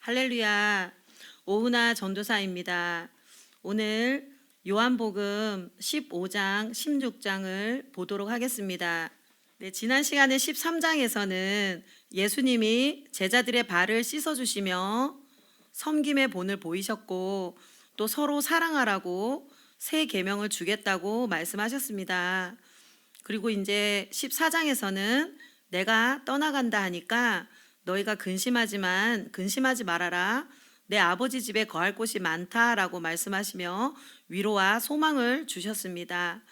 할렐루야. 오은하 전도사입니다. 오늘 요한복음 15장, 16장을 보도록 하겠습니다. 네, 지난 시간에 13장에서는 예수님이 제자들의 발을 씻어주시며 섬김의 본을 보이셨고 또 서로 사랑하라고 새 계명을 주겠다고 말씀하셨습니다. 그리고 이제 14장에서는 내가 떠나간다 하니까 너희가 근심하지 말아라. 내 아버지 집에 거할 곳이 많다라고 말씀하시며 위로와 소망을 주셨습니다.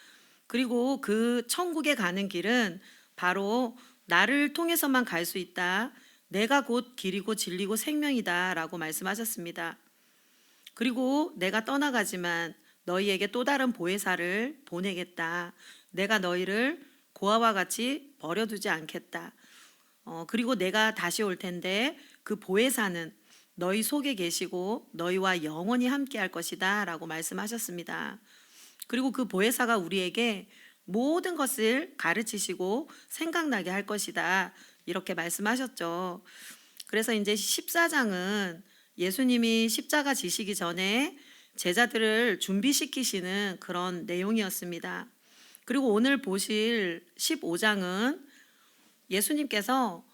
그리고 그 천국에 가는 길은 바로 나를 통해서만 갈 수 있다. 내가 곧 길이고 진리고 생명이다라고 말씀하셨습니다. 그리고 내가 떠나가지만 너희에게 또 다른 보혜사를 보내겠다. 내가 너희를 고아와 같이 버려두지 않겠다. 그리고 내가 다시 올 텐데 그 보혜사는 너희 속에 계시고 너희와 영원히 함께 할 것이다 라고 말씀하셨습니다. 그리고 그 보혜사가 우리에게 모든 것을 가르치시고 생각나게 할 것이다 이렇게 말씀하셨죠. 그래서 이제 14장은 예수님이 십자가 지시기 전에 제자들을 준비시키시는 그런 내용이었습니다. 그리고 오늘 보실 15장은 예수님께서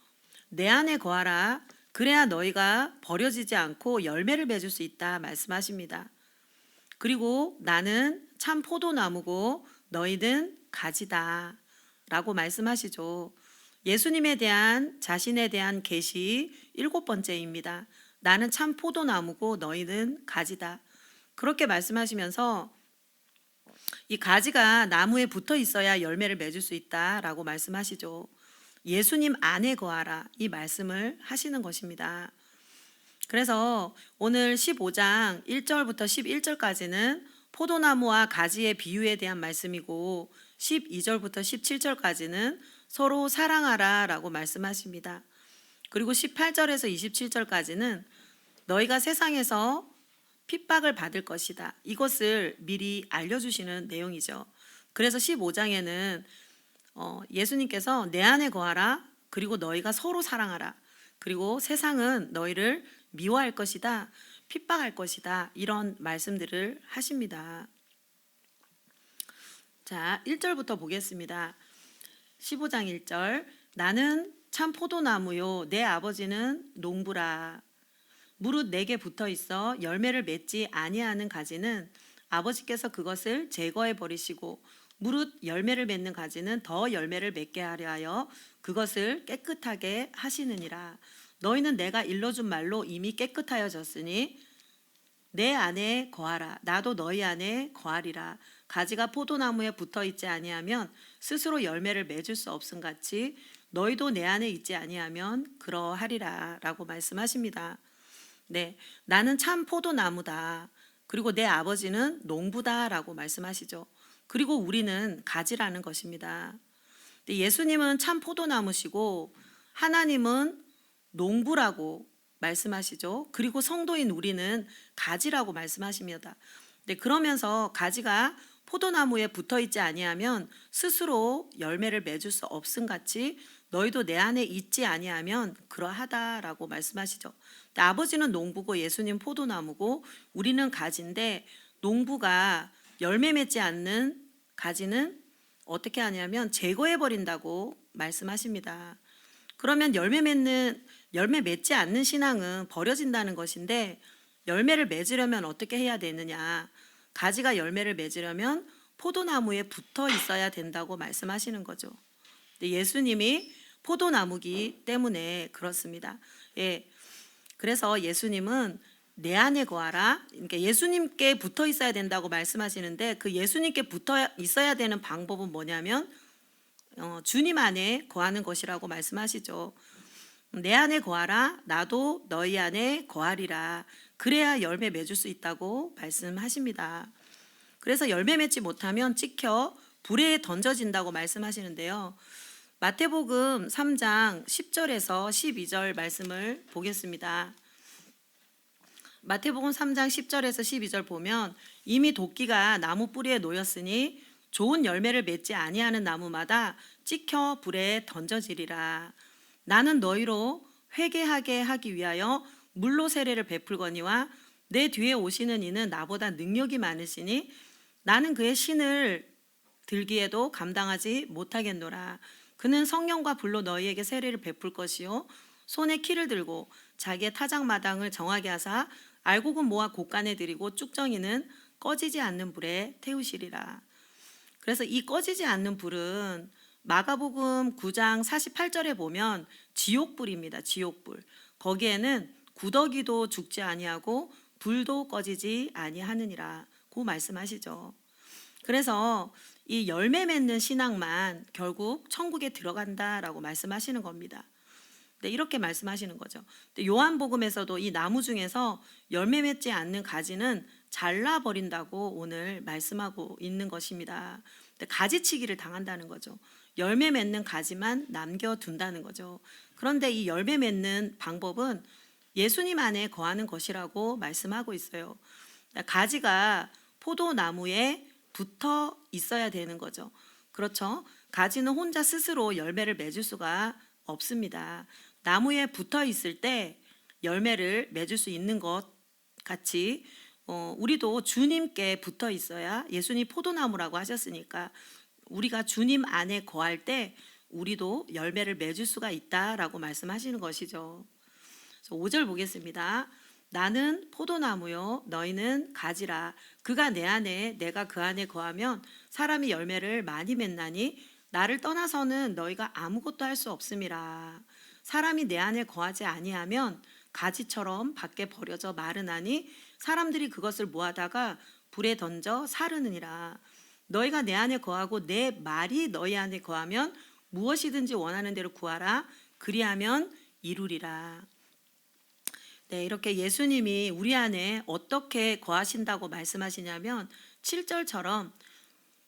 내 안에 거하라. 그래야 너희가 버려지지 않고 열매를 맺을 수 있다 말씀하십니다. 그리고 나는 참 포도나무고 너희는 가지다 라고 말씀하시죠. 예수님에 대한 자신에 대한 계시 7번째입니다. 나는 참 포도나무고 너희는 가지다. 그렇게 말씀하시면서 이 가지가 나무에 붙어 있어야 열매를 맺을 수 있다라고 말씀하시죠. 예수님 안에 거하라 이 말씀을 하시는 것입니다. 그래서 오늘 15장 1절부터 11절까지는 포도나무와 가지의 비유에 대한 말씀이고 12절부터 17절까지는 서로 사랑하라 라고 말씀하십니다. 그리고 18절에서 27절까지는 너희가 세상에서 핍박을 받을 것이다. 이것을 미리 알려주시는 내용이죠. 그래서 15장에는 예수님께서 내 안에 거하라. 그리고 너희가 서로 사랑하라. 그리고 세상은 너희를 미워할 것이다. 핍박할 것이다. 이런 말씀들을 하십니다. 자, 1절부터 보겠습니다. 15장 1절. 나는 참 포도나무요 내 아버지는 농부라. 무릇 내게 붙어 있어 열매를 맺지 아니하는 가지는 아버지께서 그것을 제거해 버리시고 무릇 열매를 맺는 가지는 더 열매를 맺게 하려 하여 그것을 깨끗하게 하시느니라. 너희는 내가 일러준 말로 이미 깨끗하여졌으니 내 안에 거하라. 나도 너희 안에 거하리라. 가지가 포도나무에 붙어 있지 아니하면 스스로 열매를 맺을 수 없음 같이 너희도 내 안에 있지 아니하면 그러하리라 라고 말씀하십니다. 네, 나는 참 포도나무다. 그리고 내 아버지는 농부다라고 말씀하시죠. 그리고 우리는 가지라는 것입니다. 예수님은 참 포도나무시고 하나님은 농부라고 말씀하시죠. 그리고 성도인 우리는 가지라고 말씀하십니다. 네, 그러면서 가지가 포도나무에 붙어 있지 아니하면 스스로 열매를 맺을 수 없음 같이 너희도 내 안에 있지 아니하면 그러하다라고 말씀하시죠. 아버지는 농부고 예수님 포도나무고 우리는 가지인데 농부가 열매 맺지 않는 가지는 어떻게 하냐면 제거해 버린다고 말씀하십니다. 그러면 열매 맺지 않는 신앙은 버려진다는 것인데 열매를 맺으려면 어떻게 해야 되느냐? 가지가 열매를 맺으려면 포도나무에 붙어 있어야 된다고 말씀하시는 거죠. 예수님이 포도나무기 때문에 그렇습니다. 예. 그래서 예수님은 내 안에 거하라. 그러니까 예수님께 붙어 있어야 된다고 말씀하시는데 그 예수님께 붙어 있어야 되는 방법은 뭐냐면 주님 안에 거하는 것이라고 말씀하시죠. 내 안에 거하라. 나도 너희 안에 거하리라. 그래야 열매 맺을 수 있다고 말씀하십니다. 그래서 열매 맺지 못하면 찍혀 불에 던져진다고 말씀하시는데요. 마태복음 3장 10절에서 12절 말씀을 보겠습니다. 마태복음 3장 10절에서 12절 보면 이미 도끼가 나무 뿌리에 놓였으니 좋은 열매를 맺지 아니하는 나무마다 찍혀 불에 던져지리라. 나는 너희로 회개하게 하기 위하여 물로 세례를 베풀거니와 내 뒤에 오시는 이는 나보다 능력이 많으시니 나는 그의 신을 들기에도 감당하지 못하겠노라. 그는 성령과 불로 너희에게 세례를 베풀 것이요 손에 키를 들고 자기의 타작마당을 정하게 하사 알곡은 모아 곳간에 들이고 쭉정이는 꺼지지 않는 불에 태우시리라. 그래서 이 꺼지지 않는 불은 마가복음 9장 48절에 보면 지옥불입니다. 지옥불. 거기에는 구더기도 죽지 아니하고 불도 꺼지지 아니하느니라. 고 말씀하시죠. 그래서 이 열매 맺는 신앙만 결국 천국에 들어간다라고 말씀하시는 겁니다. 네, 이렇게 말씀하시는 거죠. 요한복음에서도 이 나무 중에서 열매 맺지 않는 가지는 잘라버린다고 오늘 말씀하고 있는 것입니다. 가지치기를 당한다는 거죠. 열매 맺는 가지만 남겨둔다는 거죠. 그런데 이 열매 맺는 방법은 예수님 안에 거하는 것이라고 말씀하고 있어요. 가지가 포도나무에 붙어 있어야 되는 거죠. 그렇죠? 가지는 혼자 스스로 열매를 맺을 수가 없습니다. 나무에 붙어 있을 때 열매를 맺을 수 있는 것 같이 우리도 주님께 붙어 있어야, 예수님 포도나무라고 하셨으니까 우리가 주님 안에 거할 때 우리도 열매를 맺을 수가 있다라고 말씀하시는 것이죠. 5절 보겠습니다. 나는 포도나무요 너희는 가지라. 그가 내 안에 내가 그 안에 거하면 사람이 열매를 많이 맺나니 나를 떠나서는 너희가 아무것도 할 수 없음이라. 사람이 내 안에 거하지 아니하면 가지처럼 밖에 버려져 마르나니 사람들이 그것을 모아다가 불에 던져 사르느니라. 너희가 내 안에 거하고 내 말이 너희 안에 거하면 무엇이든지 원하는 대로 구하라. 그리하면 이루리라. 네, 이렇게 예수님이 우리 안에 어떻게 거하신다고 말씀하시냐면 7절처럼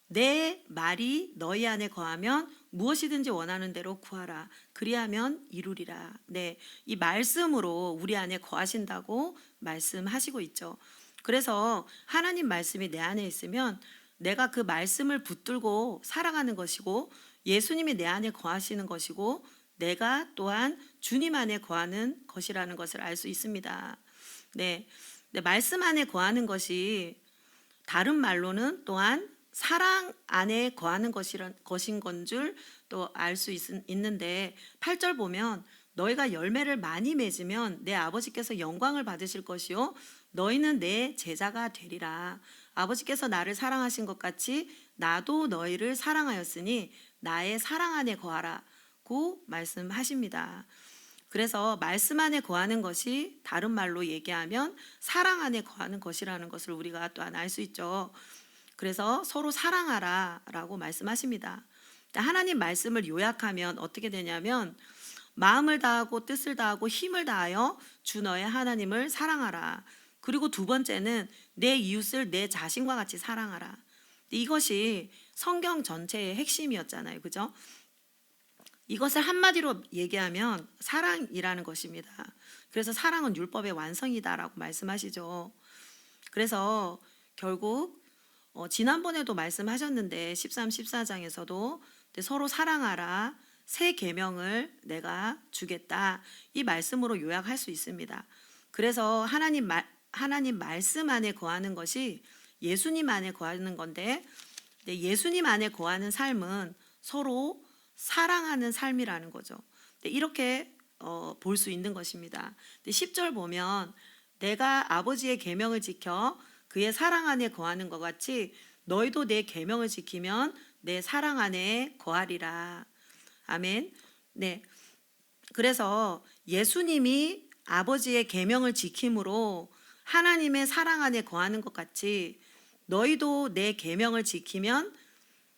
내 말이 너희 안에 거하면 무엇이든지 원하는 대로 구하라. 그리하면 이루리라. 네, 이 말씀으로 우리 안에 거하신다고 말씀하시고 있죠. 그래서 하나님 말씀이 내 안에 있으면 내가 그 말씀을 붙들고 살아가는 것이고 예수님이 내 안에 거하시는 것이고 내가 또한 주님 안에 거하는 것이라는 것을 알 수 있습니다. 네, 말씀 안에 거하는 것이 다른 말로는 또한 사랑 안에 거하는 것인 건 줄 또 알 수 있는데 8절 보면 너희가 열매를 많이 맺으면 내 아버지께서 영광을 받으실 것이요 너희는 내 제자가 되리라. 아버지께서 나를 사랑하신 것 같이 나도 너희를 사랑하였으니 나의 사랑 안에 거하라 고 말씀하십니다. 그래서 말씀 안에 거하는 것이 다른 말로 얘기하면 사랑 안에 거하는 것이라는 것을 우리가 또한 알 수 있죠. 그래서 서로 사랑하라 라고 말씀하십니다. 하나님 말씀을 요약하면 어떻게 되냐면 마음을 다하고 뜻을 다하고 힘을 다하여 주 너의 하나님을 사랑하라. 그리고 두 번째는 내 이웃을 내 자신과 같이 사랑하라. 이것이 성경 전체의 핵심이었잖아요. 그죠? 이것을 한마디로 얘기하면 사랑이라는 것입니다. 그래서 사랑은 율법의 완성이다라고 말씀하시죠. 그래서 결국 지난번에도 말씀하셨는데 13, 14장에서도 서로 사랑하라 새 계명을 내가 주겠다 이 말씀으로 요약할 수 있습니다. 그래서 하나님 말씀 안에 거하는 것이 예수님 안에 거하는 건데 예수님 안에 거하는 삶은 서로 사랑하는 삶이라는 거죠. 이렇게 볼 수 있는 것입니다. 10절 보면 내가 아버지의 계명을 지켜 그의 사랑 안에 거하는 것 같이 너희도 내 계명을 지키면 내 사랑 안에 거하리라. 아멘. 네. 그래서 예수님이 아버지의 계명을 지킴으로 하나님의 사랑 안에 거하는 것 같이 너희도 내 계명을 지키면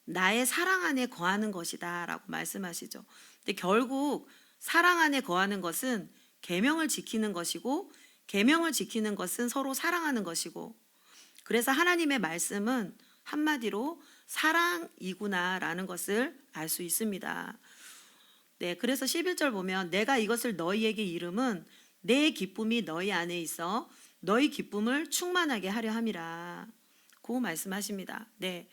나의 사랑 안에 거하는 것이다 라고 말씀하시죠. 근데 결국 사랑 안에 거하는 것은 계명을 지키는 것이고 계명을 지키는 것은 서로 사랑하는 것이고 그래서 하나님의 말씀은 한마디로 사랑이구나라는 것을 알 수 있습니다. 네, 그래서 11절 보면 내가 이것을 너희에게 이름은 내 기쁨이 너희 안에 있어 너희 기쁨을 충만하게 하려 함이라 고 말씀하십니다. 네,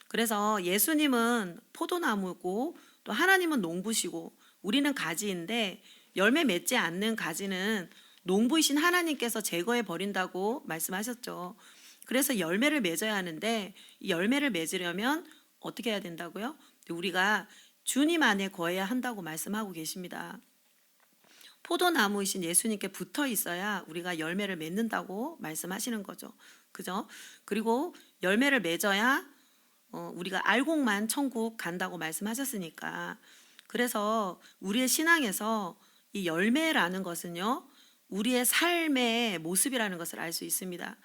그래서 예수님은 포도나무고 또 하나님은 농부시고 우리는 가지인데 열매 맺지 않는 가지는 농부이신 하나님께서 제거해 버린다고 말씀하셨죠. 그래서 열매를 맺어야 하는데 이 열매를 맺으려면 어떻게 해야 된다고요? 우리가 주님 안에 거해야 한다고 말씀하고 계십니다. 포도나무이신 예수님께 붙어 있어야 우리가 열매를 맺는다고 말씀하시는 거죠. 그죠? 그리고 열매를 맺어야 우리가 알곡만 천국 간다고 말씀하셨으니까. 그래서 우리의 신앙에서 이 열매라는 것은요, 우리의 삶의 모습이라는 것을 알 수 있습니다.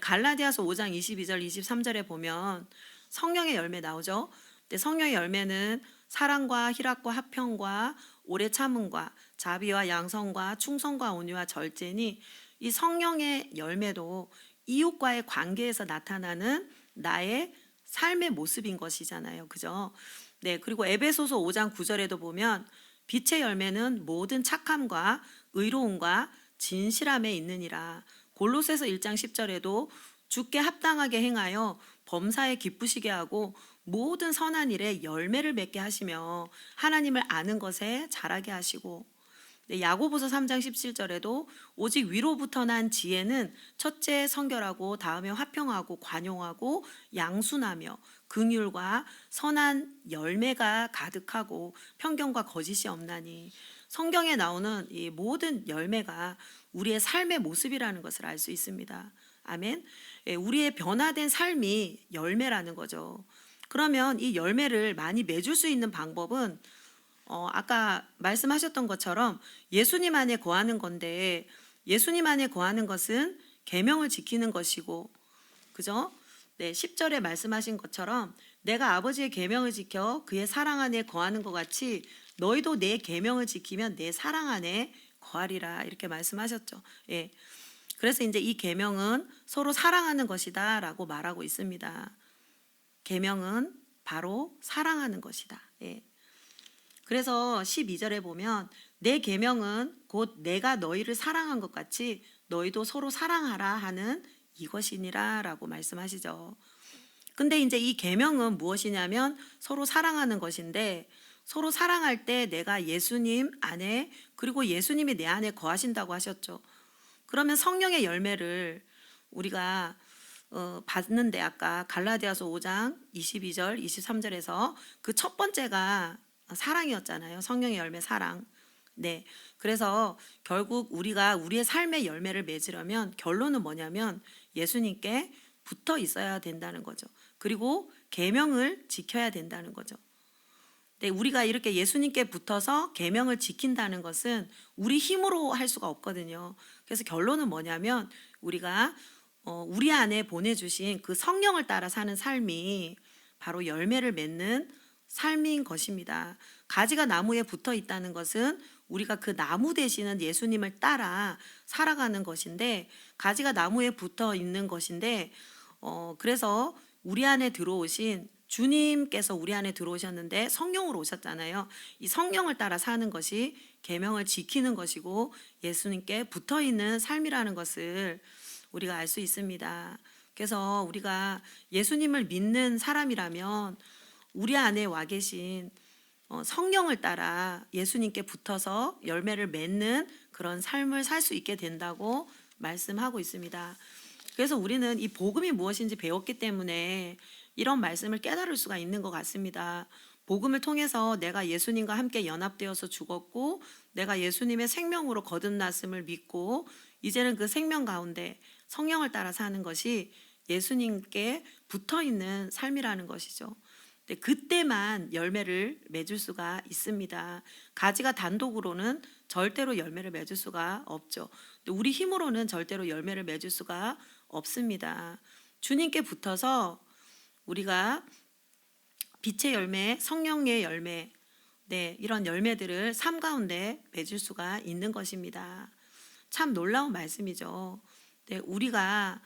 갈라디아서 5장 22절 23절에 보면 성령의 열매 나오죠. 근데 성령의 열매는 사랑과 희락과 화평과 오래 참음과 자비와 양성과 충성과 온유와 절제니, 이 성령의 열매도 이웃과의 관계에서 나타나는 나의 삶의 모습인 것이잖아요. 그죠? 네, 그리고 에베소서 5장 9절에도 보면 빛의 열매는 모든 착함과 의로움과 진실함에 있느니라. 골로새서 1장 10절에도 주께 합당하게 행하여 범사에 기쁘시게 하고 모든 선한 일에 열매를 맺게 하시며 하나님을 아는 것에 자라게 하시고, 야고보서 3장 17절에도 오직 위로부터 난 지혜는 첫째 성결하고 다음에 화평하고 관용하고 양순하며 긍휼과 선한 열매가 가득하고 편견과 거짓이 없나니. 성경에 나오는 이 모든 열매가 우리의 삶의 모습이라는 것을 알 수 있습니다. 아멘. 우리의 변화된 삶이 열매라는 거죠. 그러면 이 열매를 많이 맺을 수 있는 방법은 아까 말씀하셨던 것처럼 예수님 안에 거하는 건데, 예수님 안에 거하는 것은 계명을 지키는 것이고, 그죠? 네, 10절에 말씀하신 것처럼 내가 아버지의 계명을 지켜 그의 사랑 안에 거하는 것 같이 너희도 내 계명을 지키면 내 사랑 안에 거하리라, 이렇게 말씀하셨죠. 예. 그래서 이제 이 계명은 서로 사랑하는 것이다라고 말하고 있습니다. 계명은 바로 사랑하는 것이다. 예. 그래서 12절에 보면 내 계명은 곧 내가 너희를 사랑한 것 같이 너희도 서로 사랑하라 하는 이것이니라 라고 말씀하시죠. 근데 이제 이 계명은 무엇이냐면 서로 사랑하는 것인데, 서로 사랑할 때 내가 예수님 안에, 그리고 예수님이 내 안에 거하신다고 하셨죠. 그러면 성령의 열매를 우리가 봤는데, 아까 갈라디아서 5장 22절 23절에서 그 첫 번째가 사랑이었잖아요. 성령의 열매 사랑. 네. 그래서 결국 우리가 우리의 삶의 열매를 맺으려면 결론은 뭐냐면 예수님께 붙어 있어야 된다는 거죠. 그리고 계명을 지켜야 된다는 거죠. 네, 우리가 이렇게 예수님께 붙어서 계명을 지킨다는 것은 우리 힘으로 할 수가 없거든요. 그래서 결론은 뭐냐면 우리가 우리 안에 보내주신 그 성령을 따라 사는 삶이 바로 열매를 맺는 삶인 것입니다. 가지가 나무에 붙어 있다는 것은 우리가 그 나무 되시는 예수님을 따라 살아가는 것인데, 가지가 나무에 붙어 있는 것인데, 그래서 우리 안에 들어오신 주님께서 우리 안에 들어오셨는데 성령으로 오셨잖아요. 이 성령을 따라 사는 것이 계명을 지키는 것이고 예수님께 붙어 있는 삶이라는 것을 우리가 알 수 있습니다. 그래서 우리가 예수님을 믿는 사람이라면 우리 안에 와 계신 성령을 따라 예수님께 붙어서 열매를 맺는 그런 삶을 살 수 있게 된다고 말씀하고 있습니다. 그래서 우리는 이 복음이 무엇인지 배웠기 때문에 이런 말씀을 깨달을 수가 있는 것 같습니다. 복음을 통해서 내가 예수님과 함께 연합되어서 죽었고 내가 예수님의 생명으로 거듭났음을 믿고 이제는 그 생명 가운데 성령을 따라 사는 것이 예수님께 붙어있는 삶이라는 것이죠. 그때만 열매를 맺을 수가 있습니다. 가지가 단독으로는 절대로 열매를 맺을 수가 없죠. 우리 힘으로는 절대로 열매를 맺을 수가 없습니다. 주님께 붙어서 우리가 빛의 열매, 성령의 열매, 네, 이런 열매들을 삶 가운데 맺을 수가 있는 것입니다. 참 놀라운 말씀이죠. 네, 우리가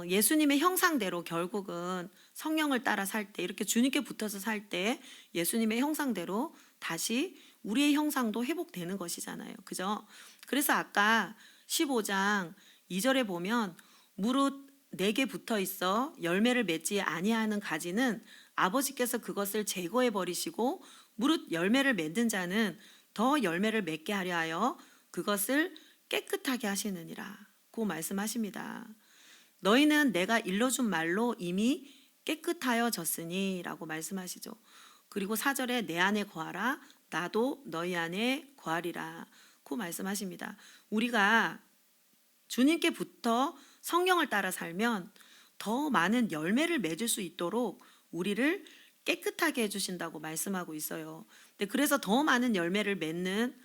예수님의 형상대로 결국은 성령을 따라 살 때, 이렇게 주님께 붙어서 살 때 예수님의 형상대로 다시 우리의 형상도 회복되는 것이잖아요. 그죠? 그래서 아까 15장 2절에 보면 무릇 내게 붙어 있어 열매를 맺지 아니하는 가지는 아버지께서 그것을 제거해 버리시고 무릇 열매를 맺는 자는 더 열매를 맺게 하려 하여 그것을 깨끗하게 하시느니라 고 말씀하십니다. 너희는 내가 일러준 말로 이미 깨끗하여졌으니 라고 말씀하시죠. 그리고 4절에 내 안에 거하라 나도 너희 안에 거하리라 고 말씀하십니다. 우리가 주님께 붙어 성령을 따라 살면 더 많은 열매를 맺을 수 있도록 우리를 깨끗하게 해주신다고 말씀하고 있어요. 그래서 더 많은 열매를 맺는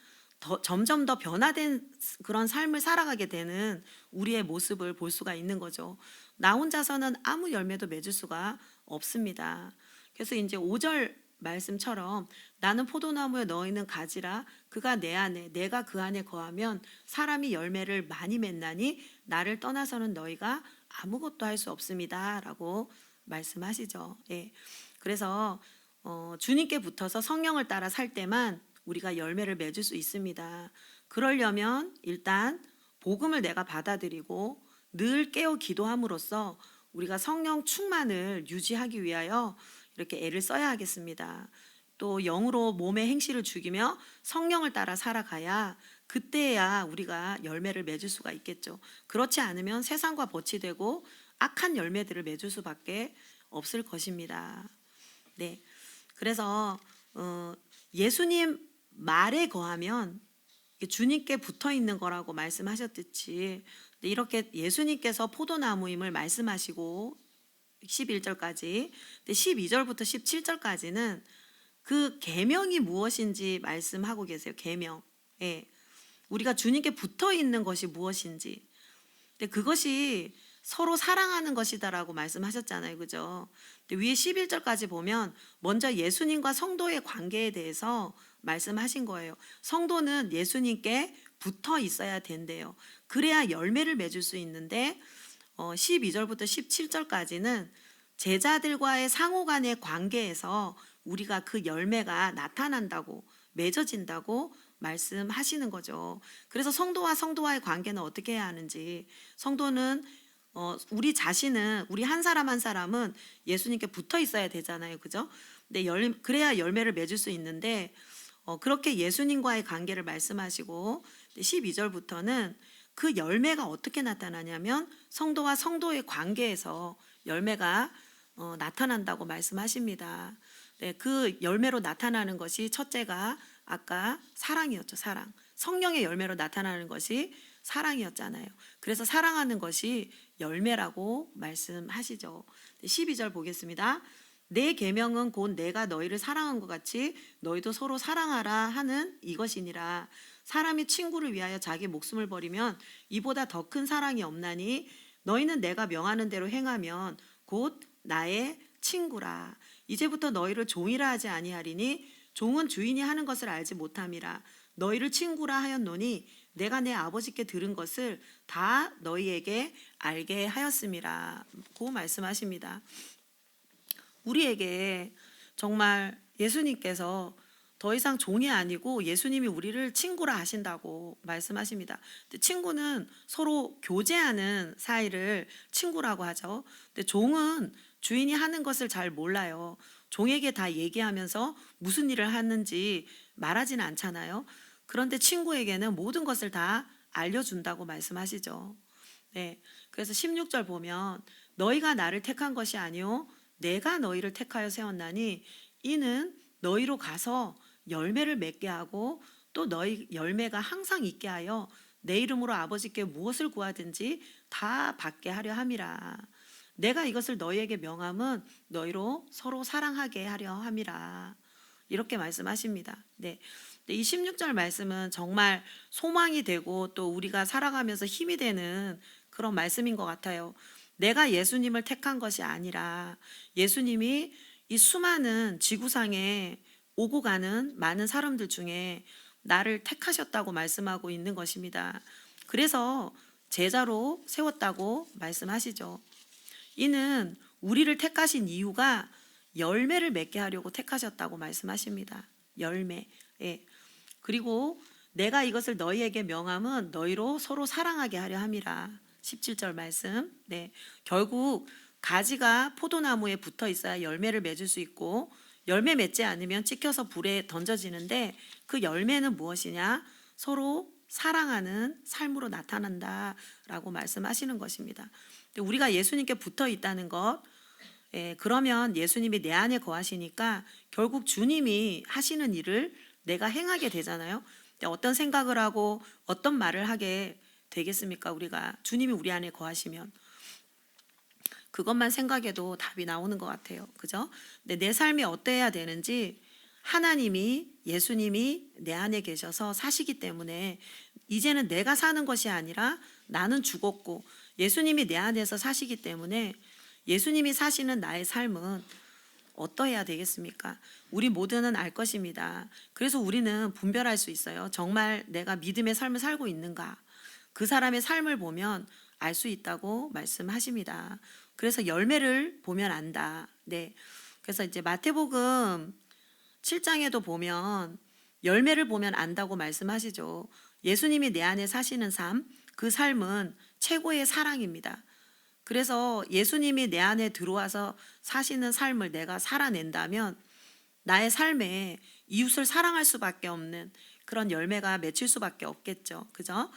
점점 더 변화된 그런 삶을 살아가게 되는 우리의 모습을 볼 수가 있는 거죠. 나 혼자서는 아무 열매도 맺을 수가 없습니다. 그래서 이제 5절 말씀처럼 나는 포도나무에 너희는 가지라 그가 내 안에 내가 그 안에 거하면 사람이 열매를 많이 맺나니 나를 떠나서는 너희가 아무것도 할 수 없습니다 라고 말씀하시죠. 예. 그래서 주님께 붙어서 성령을 따라 살 때만 우리가 열매를 맺을 수 있습니다. 그러려면 일단 복음을 내가 받아들이고 늘 깨어 기도함으로써 우리가 성령 충만을 유지하기 위하여 이렇게 애를 써야 하겠습니다. 또 영으로 몸의 행실을 죽이며 성령을 따라 살아가야 그때야 우리가 열매를 맺을 수가 있겠죠. 그렇지 않으면 세상과 버치되고 악한 열매들을 맺을 수밖에 없을 것입니다. 네, 그래서 예수님 말에 거하면 주님께 붙어 있는 거라고 말씀하셨듯이 이렇게 예수님께서 포도나무임을 말씀하시고 11절까지 12절부터 17절까지는 그 계명이 무엇인지 말씀하고 계세요. 계명. 예. 우리가 주님께 붙어 있는 것이 무엇인지. 근데 그것이 서로 사랑하는 것이다라고 말씀하셨잖아요. 그죠? 근데 위에 11절까지 보면 먼저 예수님과 성도의 관계에 대해서 말씀하신 거예요. 성도는 예수님께 붙어 있어야 된대요. 그래야 열매를 맺을 수 있는데 12절부터 17절까지는 제자들과의 상호 간의 관계에서 우리가 그 열매가 나타난다고 맺어진다고 말씀하시는 거죠. 그래서 성도와 성도와의 관계는 어떻게 해야 하는지, 성도는 우리 자신은 우리 한 사람 한 사람은 예수님께 붙어 있어야 되잖아요. 그죠? 근데 그래야 열매를 맺을 수 있는데 그렇게 예수님과의 관계를 말씀하시고 12절부터는 그 열매가 어떻게 나타나냐면 성도와 성도의 관계에서 열매가 나타난다고 말씀하십니다. 네, 그 열매로 나타나는 것이 첫째가 아까 사랑이었죠. 사랑. 성령의 열매로 나타나는 것이 사랑이었잖아요. 그래서 사랑하는 것이 열매라고 말씀하시죠. 12절 보겠습니다. 내 계명은 곧 내가 너희를 사랑한 것 같이 너희도 서로 사랑하라 하는 이것이니라. 사람이 친구를 위하여 자기 목숨을 버리면 이보다 더 큰 사랑이 없나니 너희는 내가 명하는 대로 행하면 곧 나의 친구라. 이제부터 너희를 종이라 하지 아니하리니 종은 주인이 하는 것을 알지 못함이라. 너희를 친구라 하였노니 내가 내 아버지께 들은 것을 다 너희에게 알게 하였음이라 고 말씀하십니다. 우리에게 정말 예수님께서 더 이상 종이 아니고 예수님이 우리를 친구라 하신다고 말씀하십니다. 친구는 서로 교제하는 사이를 친구라고 하죠. 근데 종은 주인이 하는 것을 잘 몰라요. 종에게 다 얘기하면서 무슨 일을 하는지 말하지는 않잖아요. 그런데 친구에게는 모든 것을 다 알려준다고 말씀하시죠. 네, 그래서 16절 보면 너희가 나를 택한 것이 아니요 내가 너희를 택하여 세웠나니 이는 너희로 가서 열매를 맺게 하고 또 너희 열매가 항상 있게 하여 내 이름으로 아버지께 무엇을 구하든지 다 받게 하려 함이라. 내가 이것을 너희에게 명함은 너희로 서로 사랑하게 하려 함이라. 이렇게 말씀하십니다. 네. 이 16절 말씀은 정말 소망이 되고 또 우리가 살아가면서 힘이 되는 그런 말씀인 것 같아요. 내가 예수님을 택한 것이 아니라 예수님이 이 수많은 지구상에 오고 가는 많은 사람들 중에 나를 택하셨다고 말씀하고 있는 것입니다. 그래서 제자로 세웠다고 말씀하시죠. 이는 우리를 택하신 이유가 열매를 맺게 하려고 택하셨다고 말씀하십니다. 열매. 예. 그리고 내가 이것을 너희에게 명함은 너희로 서로 사랑하게 하려 함이라. 17절 말씀. 네. 결국 가지가 포도나무에 붙어 있어야 열매를 맺을 수 있고 열매 맺지 않으면 찍혀서 불에 던져지는데 그 열매는 무엇이냐? 서로 사랑하는 삶으로 나타난다라고 말씀하시는 것입니다. 우리가 예수님께 붙어 있다는 것, 그러면 예수님이 내 안에 거하시니까 결국 주님이 하시는 일을 내가 행하게 되잖아요. 어떤 생각을 하고 어떤 말을 하게 되겠습니까? 우리가 주님이 우리 안에 거하시면 그것만 생각해도 답이 나오는 것 같아요. 그죠? 근데 내 삶이 어때야 되는지 하나님이, 예수님이 내 안에 계셔서 사시기 때문에 이제는 내가 사는 것이 아니라 나는 죽었고 예수님이 내 안에서 사시기 때문에 예수님이 사시는 나의 삶은 어떠해야 되겠습니까? 우리 모두는 알 것입니다. 그래서 우리는 분별할 수 있어요. 정말 내가 믿음의 삶을 살고 있는가? 그 사람의 삶을 보면 알 수 있다고 말씀하십니다. 그래서 열매를 보면 안다. 네. 그래서 이제 마태복음 7장에도 보면 열매를 보면 안다고 말씀하시죠. 예수님이 내 안에 사시는 삶, 그 삶은 최고의 사랑입니다. 그래서 예수님이 내 안에 들어와서 사시는 삶을 내가 살아낸다면 나의 삶에 이웃을 사랑할 수밖에 없는 그런 열매가 맺힐 수밖에 없겠죠. 그죠?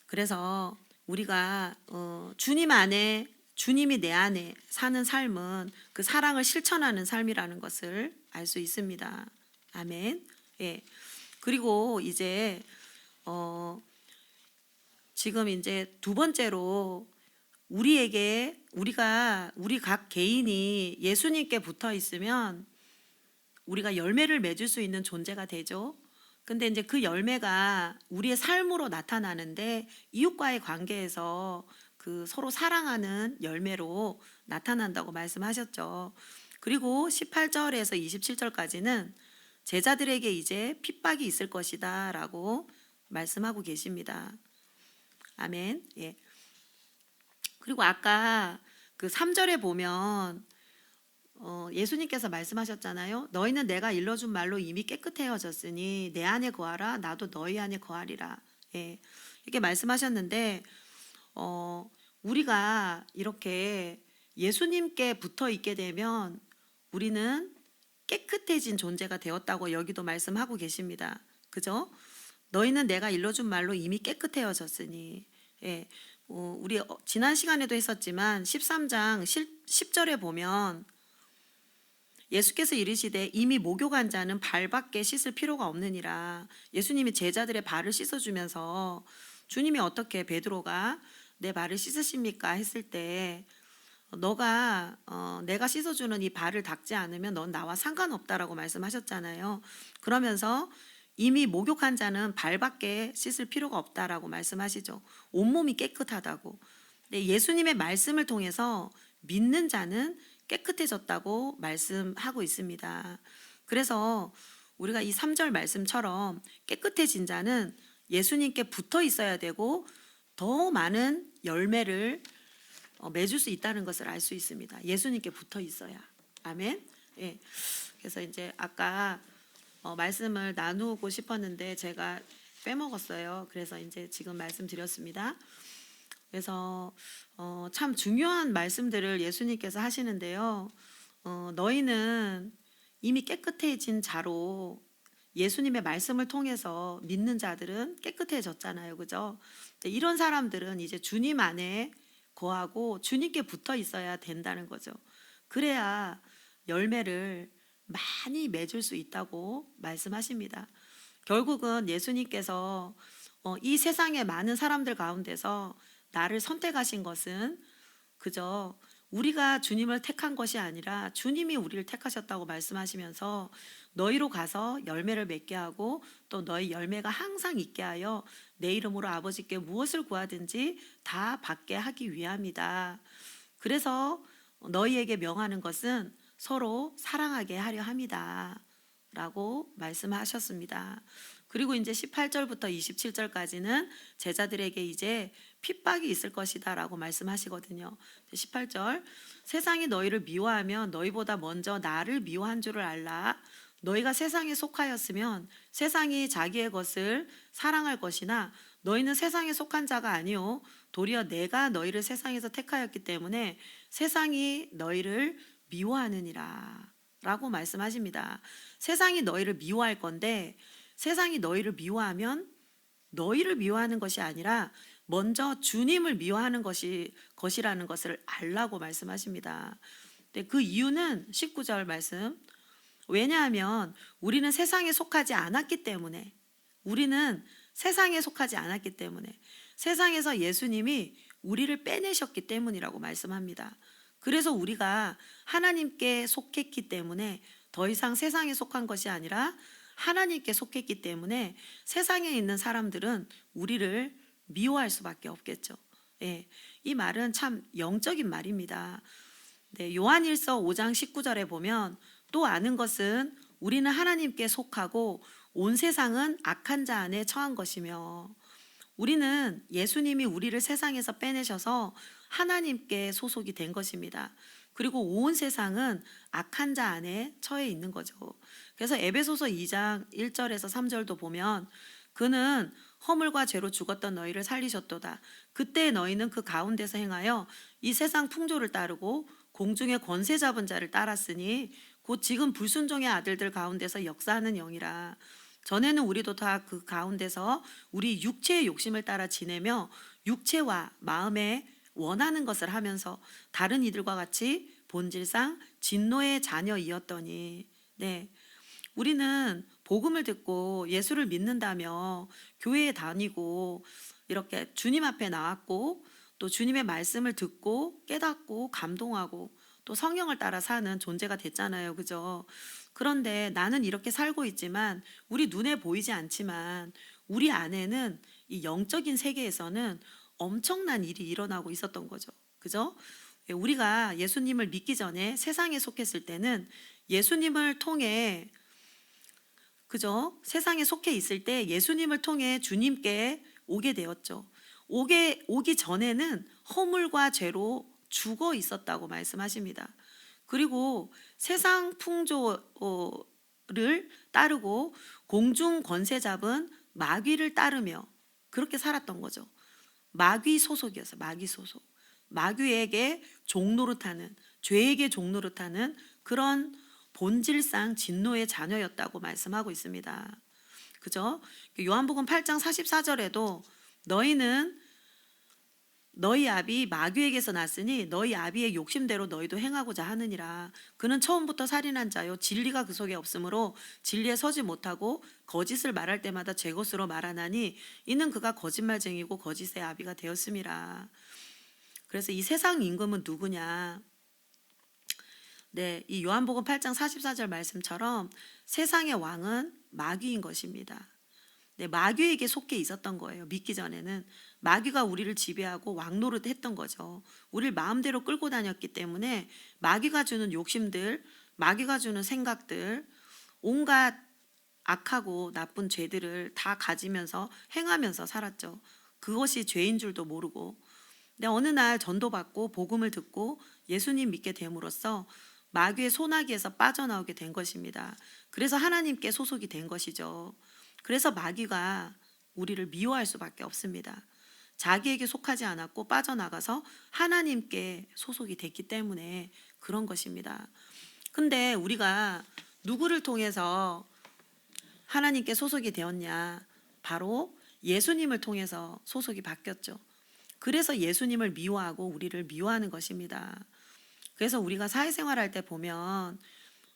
그래서 우리가 주님 안에, 주님이 내 안에 사는 삶은 그 사랑을 실천하는 삶이라는 것을 알 수 있습니다. 아멘. 예. 그리고 이제 지금 이제 두 번째로 우리 각 개인이 예수님께 붙어 있으면 우리가 열매를 맺을 수 있는 존재가 되죠. 근데 이제 그 열매가 우리의 삶으로 나타나는데 이웃과의 관계에서 그 서로 사랑하는 열매로 나타난다고 말씀하셨죠. 그리고 18절에서 27절까지는 제자들에게 이제 핍박이 있을 것이다 라고 말씀하고 계십니다. 아멘. 예. 그리고 아까 그 3절에 보면 예수님께서 말씀하셨잖아요. 너희는 내가 일러준 말로 이미 깨끗해졌으니 내 안에 거하라 나도 너희 안에 거하리라. 예. 이렇게 말씀하셨는데 우리가 이렇게 예수님께 붙어 있게 되면 우리는 깨끗해진 존재가 되었다고 여기도 말씀하고 계십니다. 그죠? 너희는 내가 일러준 말로 이미 깨끗해졌으니. 예. 우리 지난 시간에도 했었지만 13장 10절에 보면 예수께서 이르시되 이미 목욕한 자는 발밖에 씻을 필요가 없느니라. 예수님이 제자들의 발을 씻어주면서 주님이 어떻게 베드로가 내 발을 씻으십니까 했을 때 내가 씻어주는 이 발을 닦지 않으면 넌 나와 상관없다라고 말씀하셨잖아요. 그러면서 이미 목욕한 자는 발밖에 씻을 필요가 없다라고 말씀하시죠. 온몸이 깨끗하다고. 근데 예수님의 말씀을 통해서 믿는 자는 깨끗해졌다고 말씀하고 있습니다. 그래서 우리가 이 3절 말씀처럼 깨끗해진 자는 예수님께 붙어 있어야 되고 더 많은 열매를 맺을 수 있다는 것을 알 수 있습니다. 예수님께 붙어 있어야. 아멘. 예. 그래서 이제 아까 말씀을 나누고 싶었는데 제가 빼먹었어요. 그래서 이제 지금 말씀드렸습니다. 그래서 참 중요한 말씀들을 예수님께서 하시는데요. 너희는 이미 깨끗해진 자로 예수님의 말씀을 통해서 믿는 자들은 깨끗해졌잖아요. 그죠? 이런 사람들은 이제 주님 안에 거하고 주님께 붙어 있어야 된다는 거죠. 그래야 열매를 많이 맺을 수 있다고 말씀하십니다. 결국은 예수님께서 이 세상의 많은 사람들 가운데서 나를 선택하신 것은 그저 우리가 주님을 택한 것이 아니라 주님이 우리를 택하셨다고 말씀하시면서 너희로 가서 열매를 맺게 하고 또 너희 열매가 항상 있게 하여 내 이름으로 아버지께 무엇을 구하든지 다 받게 하기 위함이다. 그래서 너희에게 명하는 것은 서로 사랑하게 하려 함이다 라고 말씀하셨습니다. 그리고 이제 18절부터 27절까지는 제자들에게 이제 핍박이 있을 것이다 라고 말씀하시거든요. 18절 세상이 너희를 미워하면 너희보다 먼저 나를 미워한 줄을 알라. 너희가 세상에 속하였으면 세상이 자기의 것을 사랑할 것이나 너희는 세상에 속한 자가 아니요 도리어 내가 너희를 세상에서 택하였기 때문에 세상이 너희를 미워하느니라 라고 말씀하십니다. 세상이 너희를 미워할 건데 세상이 너희를 미워하면 너희를 미워하는 것이 아니라 먼저 주님을 미워하는 것이라는 것을 알라고 말씀하십니다. 네, 그 이유는 19절 말씀. 왜냐하면 우리는 세상에 속하지 않았기 때문에, 우리는 세상에 속하지 않았기 때문에, 세상에서 예수님이 우리를 빼내셨기 때문이라고 말씀합니다. 그래서 우리가 하나님께 속했기 때문에 더 이상 세상에 속한 것이 아니라 하나님께 속했기 때문에 세상에 있는 사람들은 우리를 미워할 수밖에 없겠죠. 예, 이 말은 참 영적인 말입니다. 네, 요한일서 5장 19절에 보면 또 아는 것은 우리는 하나님께 속하고 온 세상은 악한 자 안에 처한 것이며, 우리는 예수님이 우리를 세상에서 빼내셔서 하나님께 소속이 된 것입니다. 그리고 온 세상은 악한 자 안에 처해 있는 거죠. 그래서 에베소서 2장 1절에서 3절도 보면 그는 허물과 죄로 죽었던 너희를 살리셨도다. 그때 너희는 그 가운데서 행하여 이 세상 풍조를 따르고 공중의 권세 잡은 자를 따랐으니 곧 지금 불순종의 아들들 가운데서 역사하는 영이라. 전에는 우리도 다 그 가운데서 우리 육체의 욕심을 따라 지내며 육체와 마음에 원하는 것을 하면서 다른 이들과 같이 본질상 진노의 자녀이었더니, 네, 우리는 복음을 듣고 예수를 믿는다며 교회에 다니고 이렇게 주님 앞에 나왔고 또 주님의 말씀을 듣고 깨닫고 감동하고 또 성령을 따라 사는 존재가 됐잖아요. 그죠? 그런데 나는 이렇게 살고 있지만, 우리 눈에 보이지 않지만 우리 안에는 이 영적인 세계에서는 엄청난 일이 일어나고 있었던 거죠. 그죠? 우리가 예수님을 믿기 전에 세상에 속했을 때는 예수님을 통해, 그죠? 세상에 속해 있을 때 예수님을 통해 주님께 오게 되었죠. 오기 전에는 허물과 죄로 죽어 있었다고 말씀하십니다. 그리고 세상 풍조를 따르고 공중 권세 잡은 마귀를 따르며 그렇게 살았던 거죠. 마귀 소속이었어요. 마귀 소속. 마귀에게 종노릇하는, 죄에게 종노릇하는 그런 본질상 진노의 자녀였다고 말씀하고 있습니다. 그죠? 요한복음 8장 44절에도 너희는 너희 아비 마귀에게서 났으니 너희 아비의 욕심대로 너희도 행하고자 하느니라. 그는 처음부터 살인한 자요 진리가 그 속에 없으므로 진리에 서지 못하고 거짓을 말할 때마다 제 것으로 말하나니 이는 그가 거짓말쟁이고 거짓의 아비가 되었음이라. 그래서 이 세상 임금은 누구냐? 네, 이 요한복음 8장 44절 말씀처럼 세상의 왕은 마귀인 것입니다. 네, 마귀에게 속해 있었던 거예요. 믿기 전에는 마귀가 우리를 지배하고 왕노릇 했던 거죠. 우리를 마음대로 끌고 다녔기 때문에 마귀가 주는 욕심들, 마귀가 주는 생각들, 온갖 악하고 나쁜 죄들을 다 가지면서 행하면서 살았죠. 그것이 죄인 줄도 모르고. 근데 어느 날 전도받고 복음을 듣고 예수님 믿게 됨으로써 마귀의 소나기에서 빠져나오게 된 것입니다. 그래서 하나님께 소속이 된 것이죠. 그래서 마귀가 우리를 미워할 수밖에 없습니다. 자기에게 속하지 않았고 빠져나가서 하나님께 소속이 됐기 때문에 그런 것입니다. 근데 우리가 누구를 통해서 하나님께 소속이 되었냐? 바로 예수님을 통해서 소속이 바뀌었죠. 그래서 예수님을 미워하고 우리를 미워하는 것입니다. 그래서 우리가 사회생활할 때 보면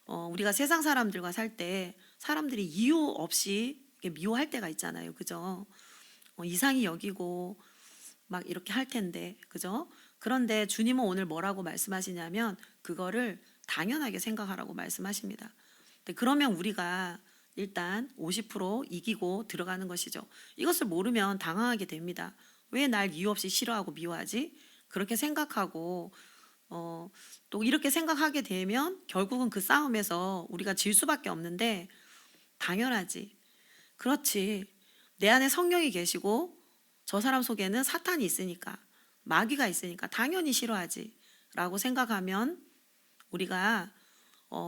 우리가 세상 사람들과 살 때 사람들이 이유 없이 미워할 때가 있잖아요. 그죠? 이상히 여기고 막 이렇게 할 텐데, 그죠? 그런데 주님은 오늘 뭐라고 말씀하시냐면 그거를 당연하게 생각하라고 말씀하십니다. 그러면 우리가 일단 50% 이기고 들어가는 것이죠. 이것을 모르면 당황하게 됩니다. 왜 날 이유 없이 싫어하고 미워하지? 그렇게 생각하고 또 이렇게 생각하게 되면 결국은 그 싸움에서 우리가 질 수밖에 없는데, 당연하지. 그렇지. 내 안에 성령이 계시고 저 사람 속에는 사탄이 있으니까, 마귀가 있으니까 당연히 싫어하지 라고 생각하면 우리가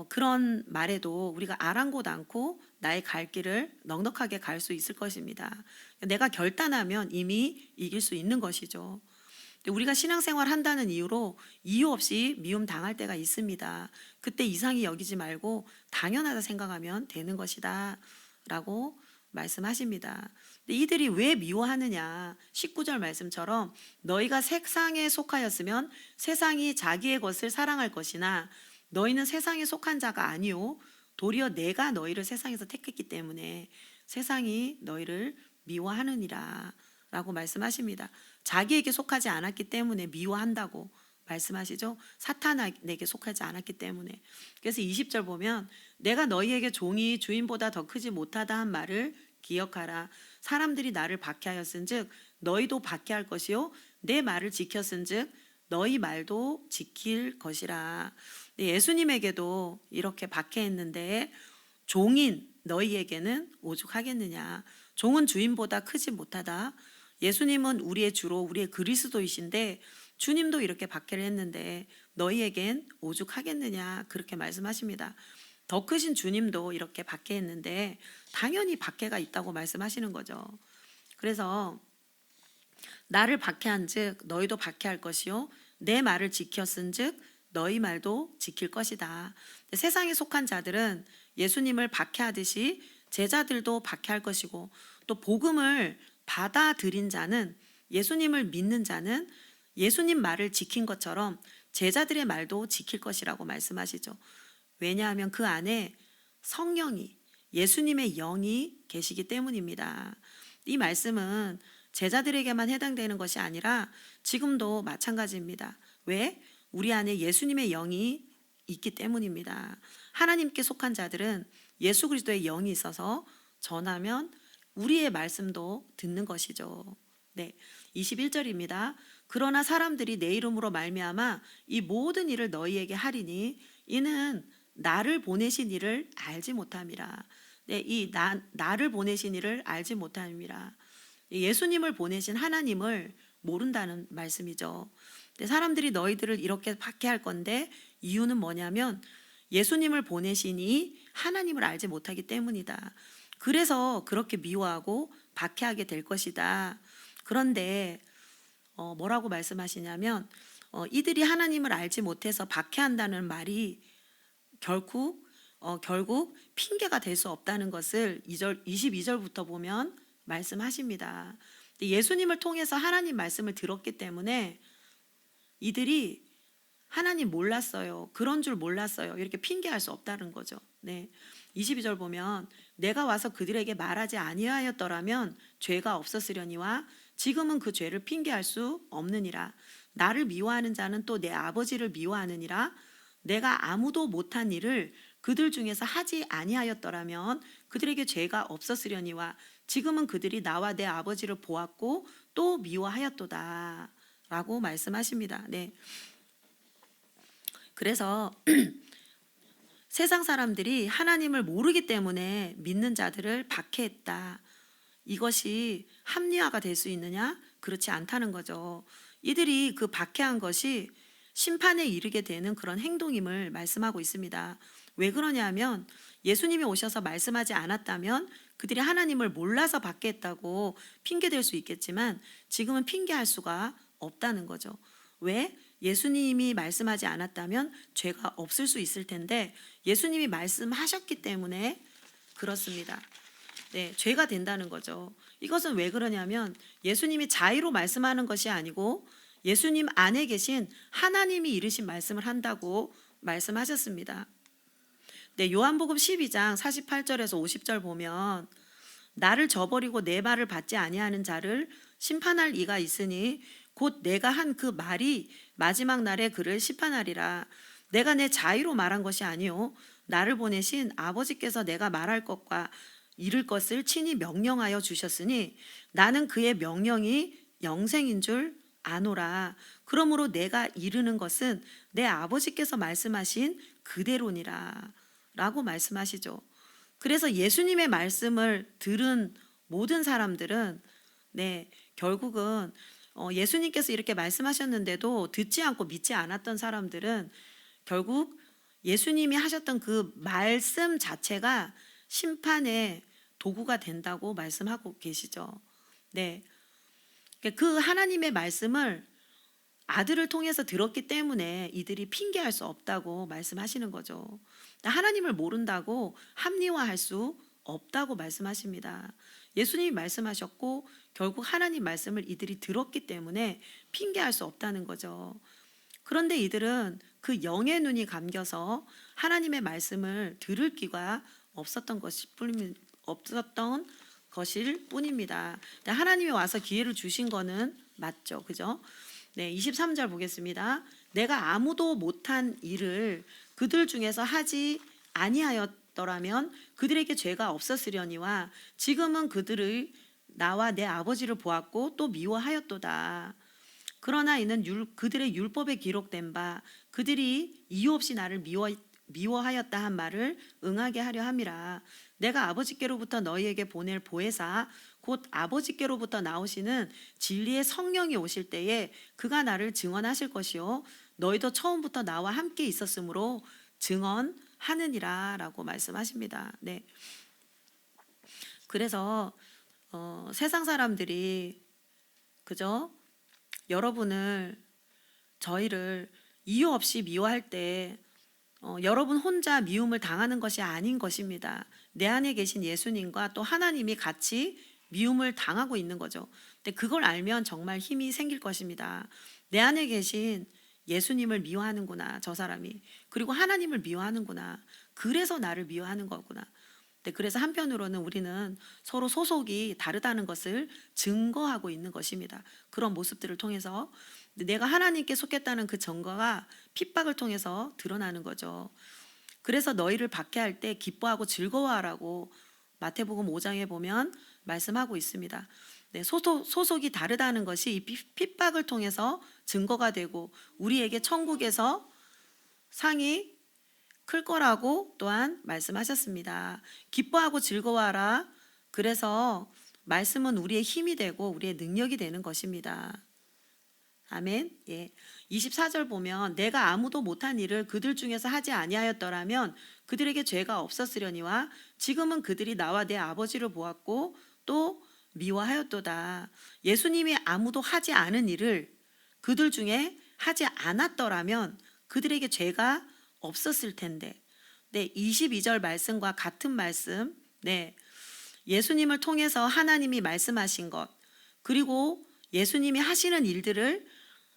그런 말에도 우리가 아랑곳 않고 나의 갈 길을 넉넉하게 갈 수 있을 것입니다. 내가 결단하면 이미 이길 수 있는 것이죠. 우리가 신앙생활 한다는 이유로 이유 없이 미움 당할 때가 있습니다. 그때 이상히 여기지 말고 당연하다 생각하면 되는 것이다 라고 말씀하십니다. 근데 이들이 왜 미워하느냐? 19절 말씀처럼 너희가 세상에 속하였으면 세상이 자기의 것을 사랑할 것이나 너희는 세상에 속한 자가 아니요 도리어 내가 너희를 세상에서 택했기 때문에 세상이 너희를 미워하느니라 라고 말씀하십니다. 자기에게 속하지 않았기 때문에 미워한다고 말씀하시죠. 사탄에게 속하지 않았기 때문에. 그래서 20절 보면 내가 너희에게 종이 주인보다 더 크지 못하다 한 말을 기억하라. 사람들이 나를 박해하였은즉 너희도 박해할 것이요 내 말을 지켰은즉 너희 말도 지킬 것이라. 예수님에게도 이렇게 박해했는데 종인 너희에게는 오죽하겠느냐. 종은 주인보다 크지 못하다. 예수님은 우리의 주로 우리의 그리스도이신데 주님도 이렇게 박해를 했는데 너희에겐 오죽하겠느냐 그렇게 말씀하십니다. 더 크신 주님도 이렇게 박해했는데 당연히 박해가 있다고 말씀하시는 거죠. 그래서 나를 박해한즉 너희도 박해할 것이요 내 말을 지켰은즉 너희 말도 지킬 것이다. 세상에 속한 자들은 예수님을 박해하듯이 제자들도 박해할 것이고 또 복음을 받아들인 자는 예수님을 믿는 자는 예수님 말을 지킨 것처럼 제자들의 말도 지킬 것이라고 말씀하시죠. 왜냐하면 그 안에 성령이 예수님의 영이 계시기 때문입니다. 이 말씀은 제자들에게만 해당되는 것이 아니라 지금도 마찬가지입니다. 왜? 우리 안에 예수님의 영이 있기 때문입니다. 하나님께 속한 자들은 예수 그리스도의 영이 있어서 전하면 우리의 말씀도 듣는 것이죠. 네, 21절입니다. 그러나 사람들이 내 이름으로 말미암아 이 모든 일을 너희에게 하리니 이는 나를 보내신 이를 알지 못함이라. 네, 나를 보내신 이를 알지 못함이라. 예수님을 보내신 하나님을 모른다는 말씀이죠. 사람들이 너희들을 이렇게 박해할 건데 이유는 뭐냐면 예수님을 보내시니 하나님을 알지 못하기 때문이다. 그래서 그렇게 미워하고 박해하게 될 것이다. 그런데 뭐라고 말씀하시냐면 이들이 하나님을 알지 못해서 박해한다는 말이 결국 핑계가 될 수 없다는 것을 22절부터 보면 말씀하십니다. 예수님을 통해서 하나님 말씀을 들었기 때문에 이들이 하나님 몰랐어요. 그런 줄 몰랐어요. 이렇게 핑계할 수 없다는 거죠. 네. 22절 보면 내가 와서 그들에게 말하지 아니하였더라면 죄가 없었으려니와 지금은 그 죄를 핑계할 수 없느니라. 나를 미워하는 자는 또 내 아버지를 미워하느니라. 내가 아무도 못한 일을 그들 중에서 하지 아니하였더라면 그들에게 죄가 없었으려니와 지금은 그들이 나와 내 아버지를 보았고 또 미워하였도다 라고 말씀하십니다. 네. 그래서 세상 사람들이 하나님을 모르기 때문에 믿는 자들을 박해했다. 이것이 합리화가 될 수 있느냐? 그렇지 않다는 거죠. 이들이 그 박해한 것이 심판에 이르게 되는 그런 행동임을 말씀하고 있습니다. 왜 그러냐면 예수님이 오셔서 말씀하지 않았다면 그들이 하나님을 몰라서 박해했다고 핑계댈 수 있겠지만 지금은 핑계할 수가 없다는 거죠. 왜? 예수님이 말씀하지 않았다면 죄가 없을 수 있을 텐데 예수님이 말씀하셨기 때문에 그렇습니다. 네, 죄가 된다는 거죠. 이것은 왜 그러냐면 예수님이 자의로 말씀하는 것이 아니고 예수님 안에 계신 하나님이 이르신 말씀을 한다고 말씀하셨습니다. 네, 요한복음 12장 48절에서 50절 보면 나를 저버리고 내 말을 받지 아니하는 자를 심판할 이가 있으니 곧 내가 한 그 말이 마지막 날에 그를 심판하리라. 내가 내 자의로 말한 것이 아니요 나를 보내신 아버지께서 내가 말할 것과 이룰 것을 친히 명령하여 주셨으니 나는 그의 명령이 영생인 줄 아노라. 그러므로 내가 이르는 것은 내 아버지께서 말씀하신 그대로니라 라고 말씀하시죠. 그래서 예수님의 말씀을 들은 모든 사람들은 결국은 예수님께서 이렇게 말씀하셨는데도 듣지 않고 믿지 않았던 사람들은 결국 예수님이 하셨던 그 말씀 자체가 심판의 도구가 된다고 말씀하고 계시죠. 네. 그 하나님의 말씀을 아들을 통해서 들었기 때문에 이들이 핑계할 수 없다고 말씀하시는 거죠. 하나님을 모른다고 합리화할 수 없다고 말씀하십니다. 예수님이 말씀하셨고 결국 하나님 말씀을 이들이 들었기 때문에 핑계할 수 없다는 거죠. 그런데 이들은 그 영의 눈이 감겨서 하나님의 말씀을 들을 기가 없었던 것일 뿐입니다. 하나님이 와서 기회를 주신 거는 맞죠, 그죠? 네, 23절 보겠습니다. 내가 아무도 못한 일을 그들 중에서 하지 아니하였더라면 그들에게 죄가 없었으려니와 지금은 그들을 나와 내 아버지를 보았고 또 미워하였도다. 그러나 이는 그들의 율법에 기록된 바 그들이 이유 없이 나를 미워하였다 한 말을 응하게 하려 함이라. 내가 아버지께로부터 너희에게 보낼 보혜사 곧 아버지께로부터 나오시는 진리의 성령이 오실 때에 그가 나를 증언하실 것이요 너희도 처음부터 나와 함께 있었으므로 증언하느니라 라고 말씀하십니다. 네. 그래서 세상 사람들이 그죠? 여러분을 저희를 이유 없이 미워할 때 여러분 혼자 미움을 당하는 것이 아닌 것입니다. 내 안에 계신 예수님과 또 하나님이 같이 미움을 당하고 있는 거죠. 근데 그걸 알면 정말 힘이 생길 것입니다. 내 안에 계신 예수님을 미워하는구나, 저 사람이. 그리고 하나님을 미워하는구나. 그래서 나를 미워하는 거구나. 그래서 한편으로는 우리는 서로 소속이 다르다는 것을 증거하고 있는 것입니다. 그런 모습들을 통해서 내가 하나님께 속했다는 그 증거가 핍박을 통해서 드러나는 거죠. 그래서 너희를 박해할 때 기뻐하고 즐거워하라고 마태복음 5장에 보면 말씀하고 있습니다. 네, 소속이 다르다는 것이 이 핍박을 통해서 증거가 되고 우리에게 천국에서 상이 클 거라고 또한 말씀하셨습니다. 기뻐하고 즐거워하라. 그래서 말씀은 우리의 힘이 되고 우리의 능력이 되는 것입니다. 아멘. 예. 24절 보면 내가 아무도 못한 일을 그들 중에서 하지 아니하였더라면 그들에게 죄가 없었으려니와 지금은 그들이 나와 내 아버지를 보았고 또 미워하였도다. 예수님이 아무도 하지 않은 일을 그들 중에 하지 않았더라면 그들에게 죄가 없었을 텐데. 네, 22절 말씀과 같은 말씀. 네. 예수님을 통해서 하나님이 말씀하신 것, 그리고 예수님이 하시는 일들을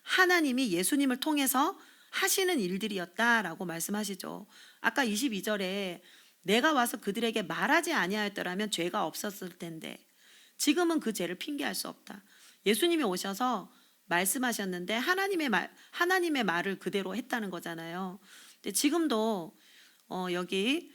하나님이 예수님을 통해서 하시는 일들이었다라고 말씀하시죠. 아까 22절에 내가 와서 그들에게 말하지 아니하였더라면 죄가 없었을 텐데 지금은 그 죄를 핑계할 수 없다. 예수님이 오셔서 말씀하셨는데 하나님의 말을 그대로 했다는 거잖아요. 근데 지금도 여기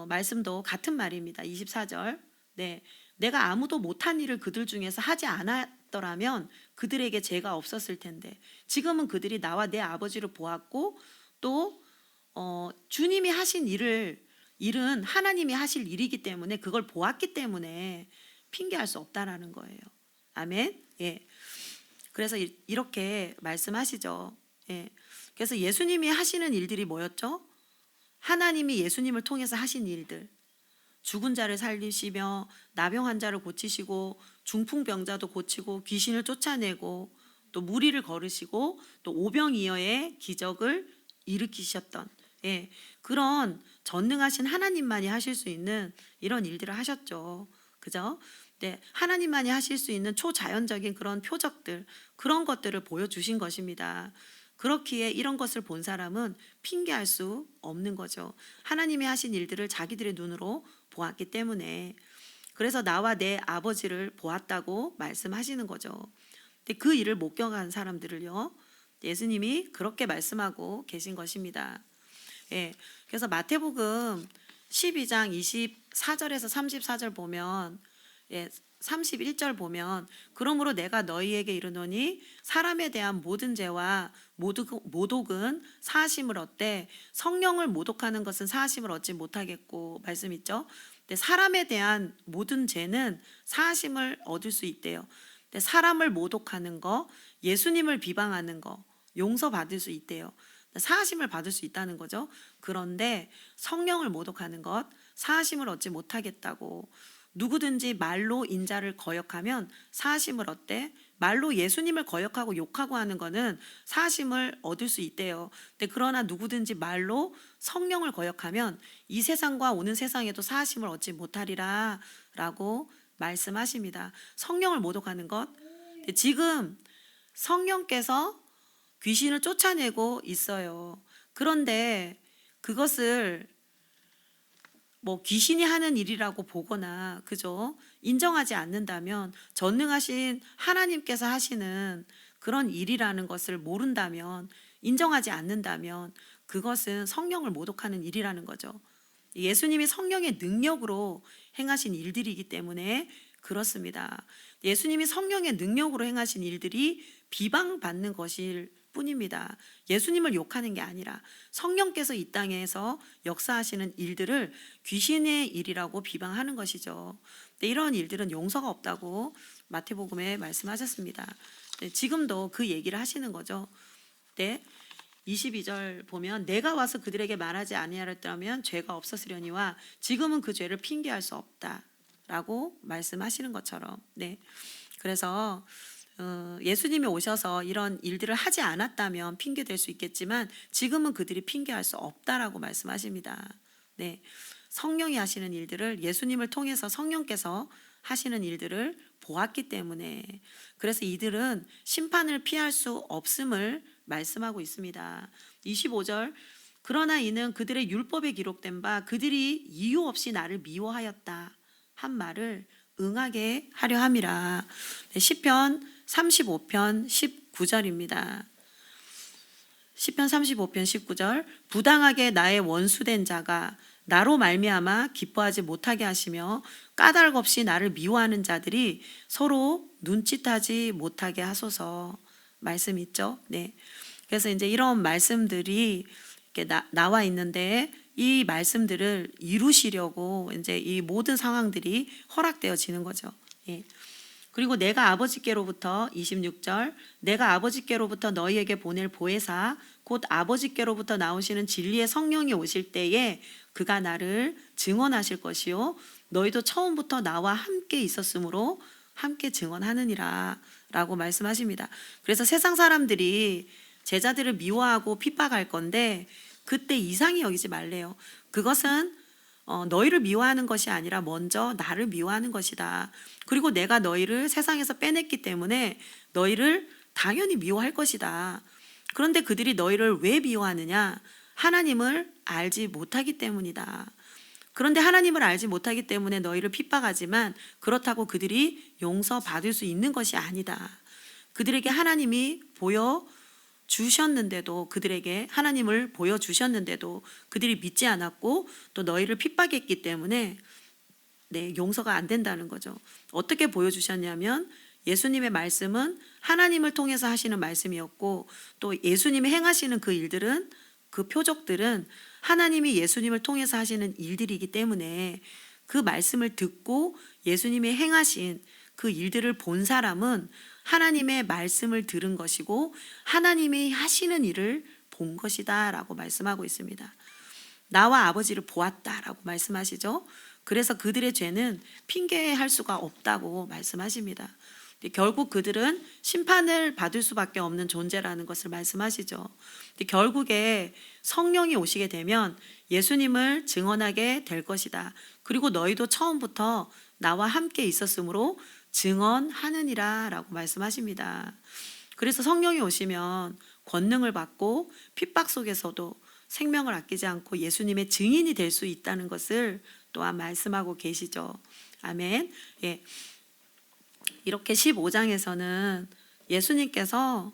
말씀도 같은 말입니다. 24절. 네, 내가 아무도 못한 일을 그들 중에서 하지 않았더라면 그들에게 죄가 없었을 텐데 지금은 그들이 나와 내 아버지를 보았고 또 주님이 하신 일은 하나님이 하실 일이기 때문에 그걸 보았기 때문에 핑계할 수 없다라는 거예요. 아멘. 예. 그래서 이렇게 말씀하시죠. 예. 그래서 예수님이 하시는 일들이 뭐였죠? 하나님이 예수님을 통해서 하신 일들. 죽은 자를 살리시며 나병 환자를 고치시고 중풍병자도 고치고 귀신을 쫓아내고 또 무리를 걸으시고 또 오병이어의 기적을 일으키셨던 그런 전능하신 하나님만이 하실 수 있는 이런 일들을 하셨죠. 그죠? 네, 하나님만이 하실 수 있는 초자연적인 그런 표적들, 그런 것들을 보여주신 것입니다. 그렇기에 이런 것을 본 사람은 핑계할 수 없는 거죠. 하나님이 하신 일들을 자기들의 눈으로 보았기 때문에. 그래서 나와 내 아버지를 보았다고 말씀하시는 거죠. 근데 그 일을 목격한 사람들을요, 예수님이 그렇게 말씀하고 계신 것입니다. 예, 그래서 마태복음 12장 24절에서 34절 보면 31절 보면 그러므로 내가 너희에게 이르노니 사람에 대한 모든 죄와 모독은 사하심을 얻되 성령을 모독하는 것은 사하심을 얻지 못하겠고 말씀 있죠. 근데 사람에 대한 모든 죄는 사하심을 얻을 수 있대요. 근데 사람을 모독하는 거, 예수님을 비방하는 거 용서받을 수 있대요. 사하심을 받을 수 있다는 거죠. 그런데 성령을 모독하는 것 사하심을 얻지 못하겠다고. 누구든지 말로 인자를 거역하면 사하심을 얻되 말로 예수님을 거역하고 욕하고 하는 거는 사심을 얻을 수 있대요. 근데 그러나 누구든지 말로 성령을 거역하면 이 세상과 오는 세상에도 사심을 얻지 못하리라 라고 말씀하십니다. 성령을 모독하는 것. 근데 지금 성령께서 귀신을 쫓아내고 있어요. 그런데 그것을 뭐 귀신이 하는 일이라고 보거나 그죠? 인정하지 않는다면, 전능하신 하나님께서 하시는 그런 일이라는 것을 모른다면, 인정하지 않는다면 그것은 성령을 모독하는 일이라는 거죠. 예수님이 성령의 능력으로 행하신 일들이기 때문에 그렇습니다. 예수님이 성령의 능력으로 행하신 일들이 비방받는 것일 뿐입니다. 예수님을 욕하는 게 아니라 성령께서 이 땅에서 역사하시는 일들을 귀신의 일이라고 비방하는 것이죠. 근데 이런 일들은 용서가 없다고 마태복음에 말씀하셨습니다. 지금도 그 얘기를 하시는 거죠. 네. 22절 보면 내가 와서 그들에게 말하지 아니하였다면 죄가 없었으려니와 지금은 그 죄를 핑계할 수 없다라고 말씀하시는 것처럼. 네. 그래서 예수님이 오셔서 이런 일들을 하지 않았다면 핑계될 수 있겠지만 지금은 그들이 핑계할 수 없다라고 말씀하십니다. 네. 성령이 하시는 일들을, 예수님을 통해서 성령께서 하시는 일들을 보았기 때문에, 그래서 이들은 심판을 피할 수 없음을 말씀하고 있습니다. 25절 그러나 이는 그들의 율법에 기록된 바 그들이 이유 없이 나를 미워하였다 한 말을 응하게 하려 함이라. 시편 35편 19절입니다. 시편 35편 19절 부당하게 나의 원수된 자가 나로 말미암아 기뻐하지 못하게 하시며 까닭 없이 나를 미워하는 자들이 서로 눈짓하지 못하게 하소서. 말씀 있죠? 네. 그래서 이제 이런 말씀들이 이렇게 나와 있는데 이 말씀들을 이루시려고 이제 이 모든 상황들이 허락되어지는 거죠. 예. 그리고 내가 아버지께로부터 26절 내가 아버지께로부터 너희에게 보낼 보혜사 곧 아버지께로부터 나오시는 진리의 성령이 오실 때에 그가 나를 증언하실 것이요 너희도 처음부터 나와 함께 있었으므로 함께 증언하느니라 라고 말씀하십니다. 그래서 세상 사람들이 제자들을 미워하고 핍박할 건데 그때 이상히 여기지 말래요. 그것은 너희를 미워하는 것이 아니라 먼저 나를 미워하는 것이다. 그리고 내가 너희를 세상에서 빼냈기 때문에 너희를 당연히 미워할 것이다. 그런데 그들이 너희를 왜 미워하느냐? 하나님을 알지 못하기 때문이다. 그런데 하나님을 알지 못하기 때문에 너희를 핍박하지만 그렇다고 그들이 용서받을 수 있는 것이 아니다. 그들에게 하나님이 보여주셨는데도, 그들에게 하나님을 보여주셨는데도 그들이 믿지 않았고 또 너희를 핍박했기 때문에 용서가 안 된다는 거죠. 어떻게 보여주셨냐면 예수님의 말씀은 하나님을 통해서 하시는 말씀이었고 또 예수님이 행하시는 그 일들은, 그 표적들은 하나님이 예수님을 통해서 하시는 일들이기 때문에 그 말씀을 듣고 예수님이 행하신 그 일들을 본 사람은 하나님의 말씀을 들은 것이고 하나님이 하시는 일을 본 것이다 라고 말씀하고 있습니다. 나와 아버지를 보았다라고 말씀하시죠. 그래서 그들의 죄는 핑계할 수가 없다고 말씀하십니다. 결국 그들은 심판을 받을 수밖에 없는 존재라는 것을 말씀하시죠. 결국에 성령이 오시게 되면 예수님을 증언하게 될 것이다. 그리고 너희도 처음부터 나와 함께 있었으므로 증언하느니라 라고 말씀하십니다. 그래서 성령이 오시면 권능을 받고 핍박 속에서도 생명을 아끼지 않고 예수님의 증인이 될 수 있다는 것을 또한 말씀하고 계시죠. 아멘. 예. 이렇게 15장에서는 예수님께서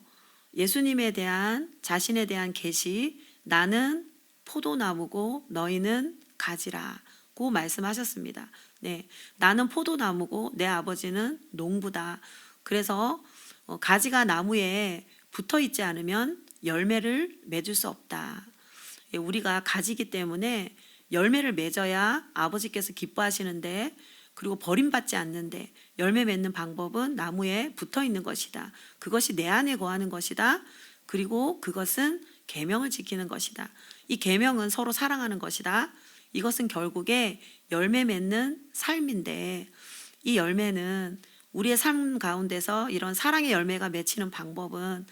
예수님에 대한, 자신에 대한 계시, 나는 포도나무고 너희는 가지라고 말씀하셨습니다. 네, 나는 포도나무고 내 아버지는 농부다. 그래서 가지가 나무에 붙어 있지 않으면 열매를 맺을 수 없다. 우리가 가지기 때문에 열매를 맺어야 아버지께서 기뻐하시는데, 그리고 버림받지 않는데 열매 맺는 방법은 나무에 붙어 있는 것이다. 그것이 내 안에 거하는 것이다. 그리고 그것은 계명을 지키는 것이다. 이 계명은 서로 사랑하는 것이다. 이것은 결국에 열매 맺는 삶인데 이 열매는 우리의 삶 가운데서 이런 사랑의 열매가 맺히는 방법은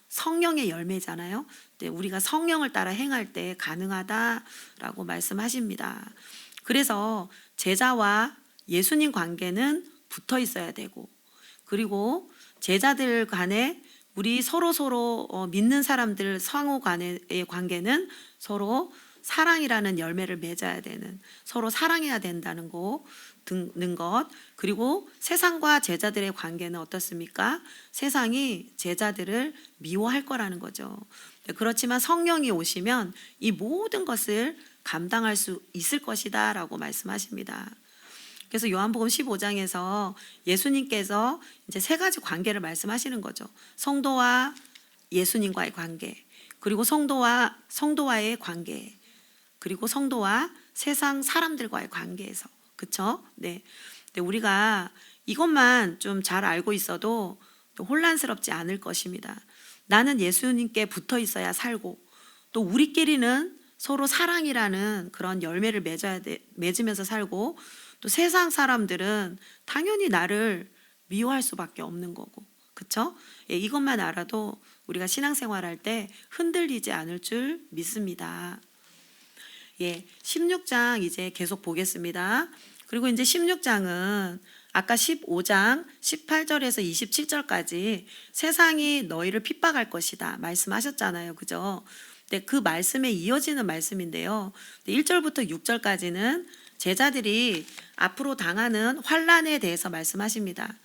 성령의 열매잖아요. 우리가 성령을 따라 행할 때 가능하다라고 말씀하십니다. 그래서 제자와 예수님 관계는 붙어 있어야 되고, 그리고 제자들 간에 우리 서로 믿는 사람들 상호 간의 관계는 서로 사랑이라는 열매를 맺어야 되는, 서로 사랑해야 된다는 것, 그리고 세상과 제자들의 관계는 어떻습니까? 세상이 제자들을 미워할 거라는 거죠. 그렇지만 성령이 오시면 이 모든 것을 감당할 수 있을 것이다 라고 말씀하십니다. 그래서 요한복음 15장에서 예수님께서 이제 세 가지 관계를 말씀하시는 거죠. 성도와 예수님과의 관계, 그리고 성도와의 관계, 그리고 성도와 세상 사람들과의 관계에서, 그렇죠? 네. 우리가 이것만 좀 잘 알고 있어도 혼란스럽지 않을 것입니다. 나는 예수님께 붙어 있어야 살고, 또 우리끼리는 서로 사랑이라는 그런 열매를 맺으면서 살고, 또 세상 사람들은 당연히 나를 미워할 수밖에 없는 거고, 그렇죠? 이것만 알아도 우리가 신앙생활할 때 흔들리지 않을 줄 믿습니다. 16장 이제 계속 보겠습니다. 그리고 이제 16장은 아까 15장 18절에서 27절까지 세상이 너희를 핍박할 것이다 말씀하셨잖아요. 그죠? 그 말씀에 이어지는 말씀인데요. 1절부터 6절까지는 제자들이 앞으로 당하는 환난에 대해서 말씀하십니다.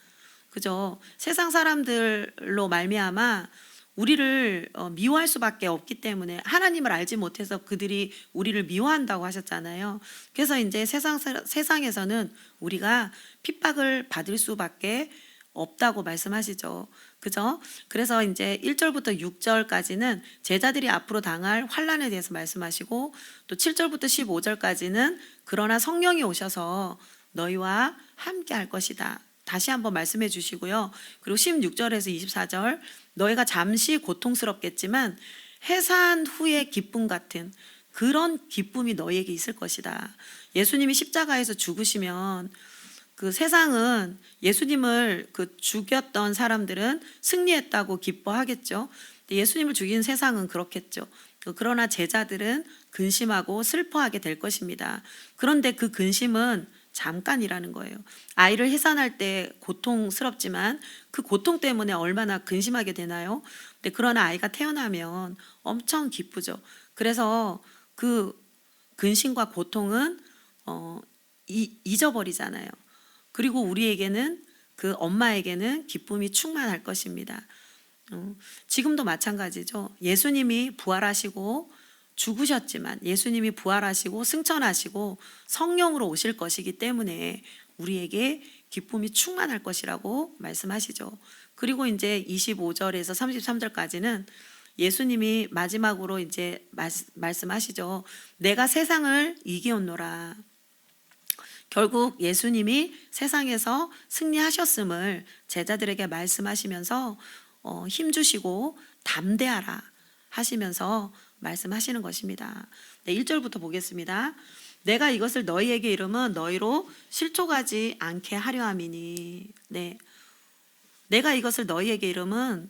그죠? 세상 사람들로 말미암아 우리를 미워할 수밖에 없기 때문에, 하나님을 알지 못해서 그들이 우리를 미워한다고 하셨잖아요. 그래서 이제 세상에서는 우리가 핍박을 받을 수밖에 없다고 말씀하시죠. 그죠? 그래서 이제 1절부터 6절까지는 제자들이 앞으로 당할 환난에 대해서 말씀하시고, 또 7절부터 15절까지는 그러나 성령이 오셔서 너희와 함께 할 것이다 다시 한번 말씀해 주시고요. 그리고 16절에서 24절, 너희가 잠시 고통스럽겠지만 해산 후의 기쁨 같은 그런 기쁨이 너희에게 있을 것이다. 예수님이 십자가에서 죽으시면 그 세상은 예수님을 죽였던 사람들은 승리했다고 기뻐하겠죠. 예수님을 죽인 세상은 그렇겠죠. 그러나 제자들은 근심하고 슬퍼하게 될 것입니다. 그런데 그 근심은 잠깐이라는 거예요. 아이를 해산할 때 고통스럽지만 그 고통 때문에 얼마나 근심하게 되나요? 그러나 아이가 태어나면 엄청 기쁘죠. 그래서 그 근심과 고통은 잊어버리잖아요. 그리고 우리에게는, 그 엄마에게는 기쁨이 충만할 것입니다. 지금도 마찬가지죠. 예수님이 부활하시고 죽으셨지만 예수님이 부활하시고 승천하시고 성령으로 오실 것이기 때문에 우리에게 기쁨이 충만할 것이라고 말씀하시죠. 그리고 이제 25절에서 33절까지는 예수님이 마지막으로 이제 말씀하시죠. 내가 세상을 이기었노라. 결국 예수님이 세상에서 승리하셨음을 제자들에게 말씀하시면서 힘주시고 담대하라 하시면서 말씀하시는 것입니다. 1절부터 보겠습니다. 내가 이것을 너희에게 이름은 너희로 실족하지 않게 하려 함이니. 네. 내가 이것을 너희에게 이름은,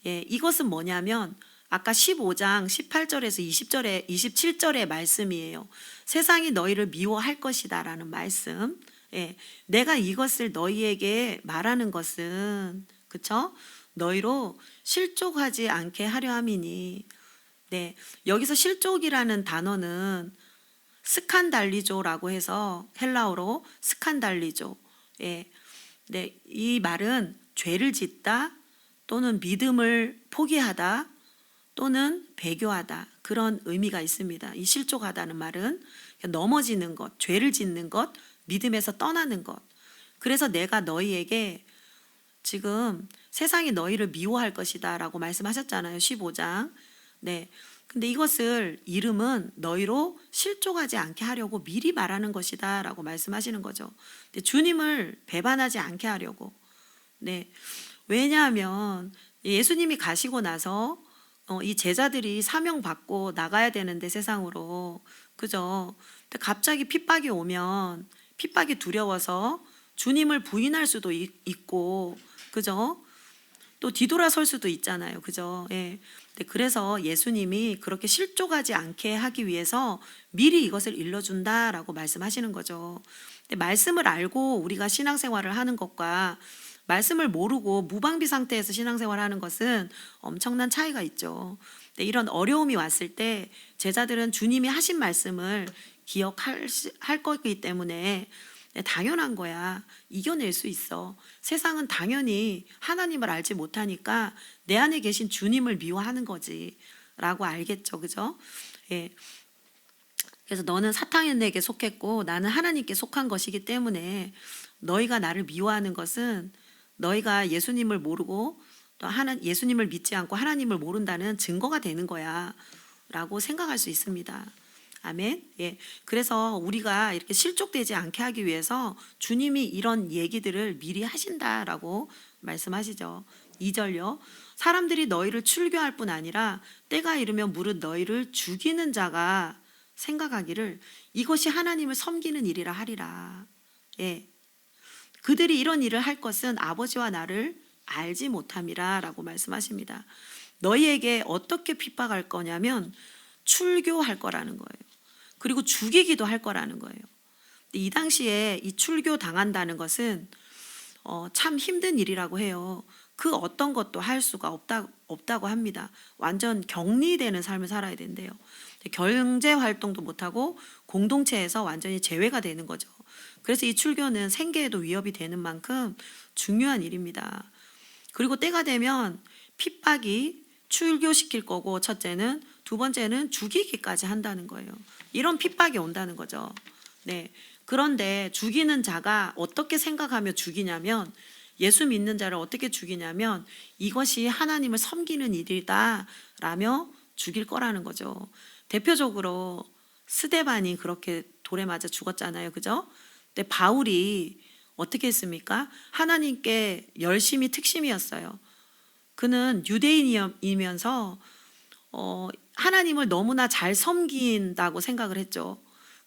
이것은 뭐냐면 아까 15장 18절에서 27절의 말씀이에요. 세상이 너희를 미워할 것이다 라는 말씀. 내가 이것을 너희에게 말하는 것은, 그쵸? 너희로 실족하지 않게 하려 함이니. 네, 여기서 실족이라는 단어는 스칸달리조라고 해서 헬라어로 스칸달리조. 네, 이 말은 죄를 짓다 또는 믿음을 포기하다 또는 배교하다, 그런 의미가 있습니다. 이 실족하다는 말은 넘어지는 것, 죄를 짓는 것, 믿음에서 떠나는 것. 그래서 내가 너희에게 지금 세상이 너희를 미워할 것이다 라고 말씀하셨잖아요. 15장. 네. 근데 이것을 이름은 너희로 실족하지 않게 하려고 미리 말하는 것이다 라고 말씀하시는 거죠. 근데 주님을 배반하지 않게 하려고. 네. 왜냐하면 예수님이 가시고 나서 이 제자들이 사명 받고 나가야 되는데 세상으로, 그죠? 근데 갑자기 핍박이 오면 핍박이 두려워서 주님을 부인할 수도 있고, 그죠? 또 뒤돌아설 수도 있잖아요. 그죠? 예. 그래서 예수님이 그렇게 실족하지 않게 하기 위해서 미리 이것을 일러준다라고 말씀하시는 거죠. 근데 말씀을 알고 우리가 신앙생활을 하는 것과 말씀을 모르고 무방비 상태에서 신앙생활을 하는 것은 엄청난 차이가 있죠. 근데 이런 어려움이 왔을 때 제자들은 주님이 하신 말씀을 기억할 거기 때문에 당연한 거야. 이겨낼 수 있어. 세상은 당연히 하나님을 알지 못하니까 내 안에 계신 주님을 미워하는 거지. 라고 알겠죠. 그죠? 예. 그래서 너는 사탄에게 속했고 나는 하나님께 속한 것이기 때문에 너희가 나를 미워하는 것은 너희가 예수님을 모르고 또 예수님을 믿지 않고 하나님을 모른다는 증거가 되는 거야. 라고 생각할 수 있습니다. 아멘. 예. 그래서 우리가 이렇게 실족되지 않게 하기 위해서 주님이 이런 얘기들을 미리 하신다라고 말씀하시죠. 2절요. 사람들이 너희를 출교할 뿐 아니라 때가 이르면 무릇 너희를 죽이는 자가 생각하기를 이것이 하나님을 섬기는 일이라 하리라. 예. 그들이 이런 일을 할 것은 아버지와 나를 알지 못함이라 라고 말씀하십니다. 너희에게 어떻게 핍박할 거냐면 출교할 거라는 거예요. 그리고 죽이기도 할 거라는 거예요. 이 당시에 이 출교 당한다는 것은 참 힘든 일이라고 해요. 그 어떤 것도 할 수가 없다고 합니다. 완전 격리되는 삶을 살아야 된대요. 경제 활동도 못하고 공동체에서 완전히 제외가 되는 거죠. 그래서 이 출교는 생계에도 위협이 되는 만큼 중요한 일입니다. 그리고 때가 되면 핍박이 출교시킬 거고 첫째는, 두 번째는 죽이기까지 한다는 거예요. 이런 핍박이 온다는 거죠. 네. 그런데 죽이는 자가 어떻게 생각하며 죽이냐면 예수 믿는 자를 어떻게 죽이냐면 이것이 하나님을 섬기는 일이다 라며 죽일 거라는 거죠. 대표적으로 스데반이 그렇게 돌에 맞아 죽었잖아요. 그죠? 근데 바울이 어떻게 했습니까? 하나님께 열심히 특심이었어요. 그는 유대인이면서 하나님을 너무나 잘 섬긴다고 생각을 했죠.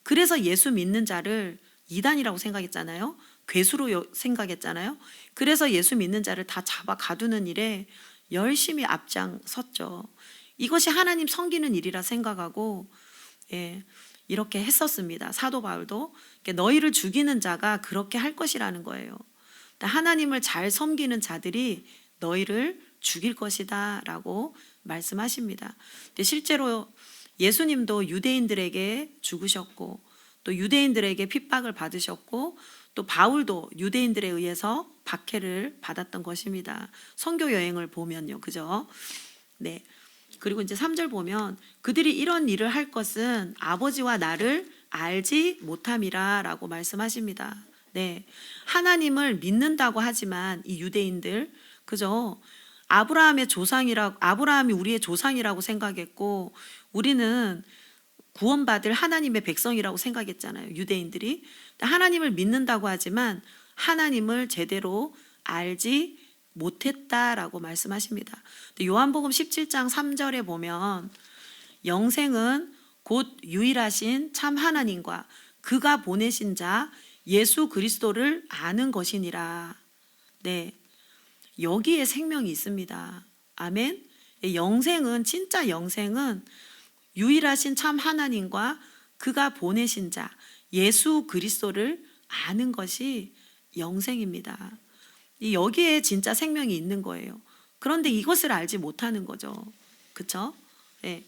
그래서 예수 믿는 자를 이단이라고 생각했잖아요. 괴수로 생각했잖아요. 그래서 예수 믿는 자를 다 잡아 가두는 일에 열심히 앞장섰죠. 이것이 하나님 섬기는 일이라 생각하고 이렇게 했었습니다. 사도 바울도 너희를 죽이는 자가 그렇게 할 것이라는 거예요. 하나님을 잘 섬기는 자들이 너희를 죽일 것이다 라고 말씀하십니다. 근데 실제로 예수님도 유대인들에게 죽으셨고 또 유대인들에게 핍박을 받으셨고 또 바울도 유대인들에 의해서 박해를 받았던 것입니다. 선교 여행을 보면요. 그죠? 네. 그리고 이제 3절 보면 그들이 이런 일을 할 것은 아버지와 나를 알지 못함이라 라고 말씀하십니다. 네. 하나님을 믿는다고 하지만 이 유대인들, 그죠? 아브라함이 우리의 조상이라고 생각했고 우리는 구원받을 하나님의 백성이라고 생각했잖아요. 유대인들이. 하나님을 믿는다고 하지만 하나님을 제대로 알지 못했다라고 말씀하십니다. 요한복음 17장 3절에 보면 영생은 곧 유일하신 참 하나님과 그가 보내신 자 예수 그리스도를 아는 것이니라. 네. 여기에 생명이 있습니다. 아멘. 영생은 진짜 영생은 유일하신 참 하나님과 그가 보내신 자 예수 그리스도를 아는 것이 영생입니다. 여기에 진짜 생명이 있는 거예요. 그런데 이것을 알지 못하는 거죠. 그렇죠? 네.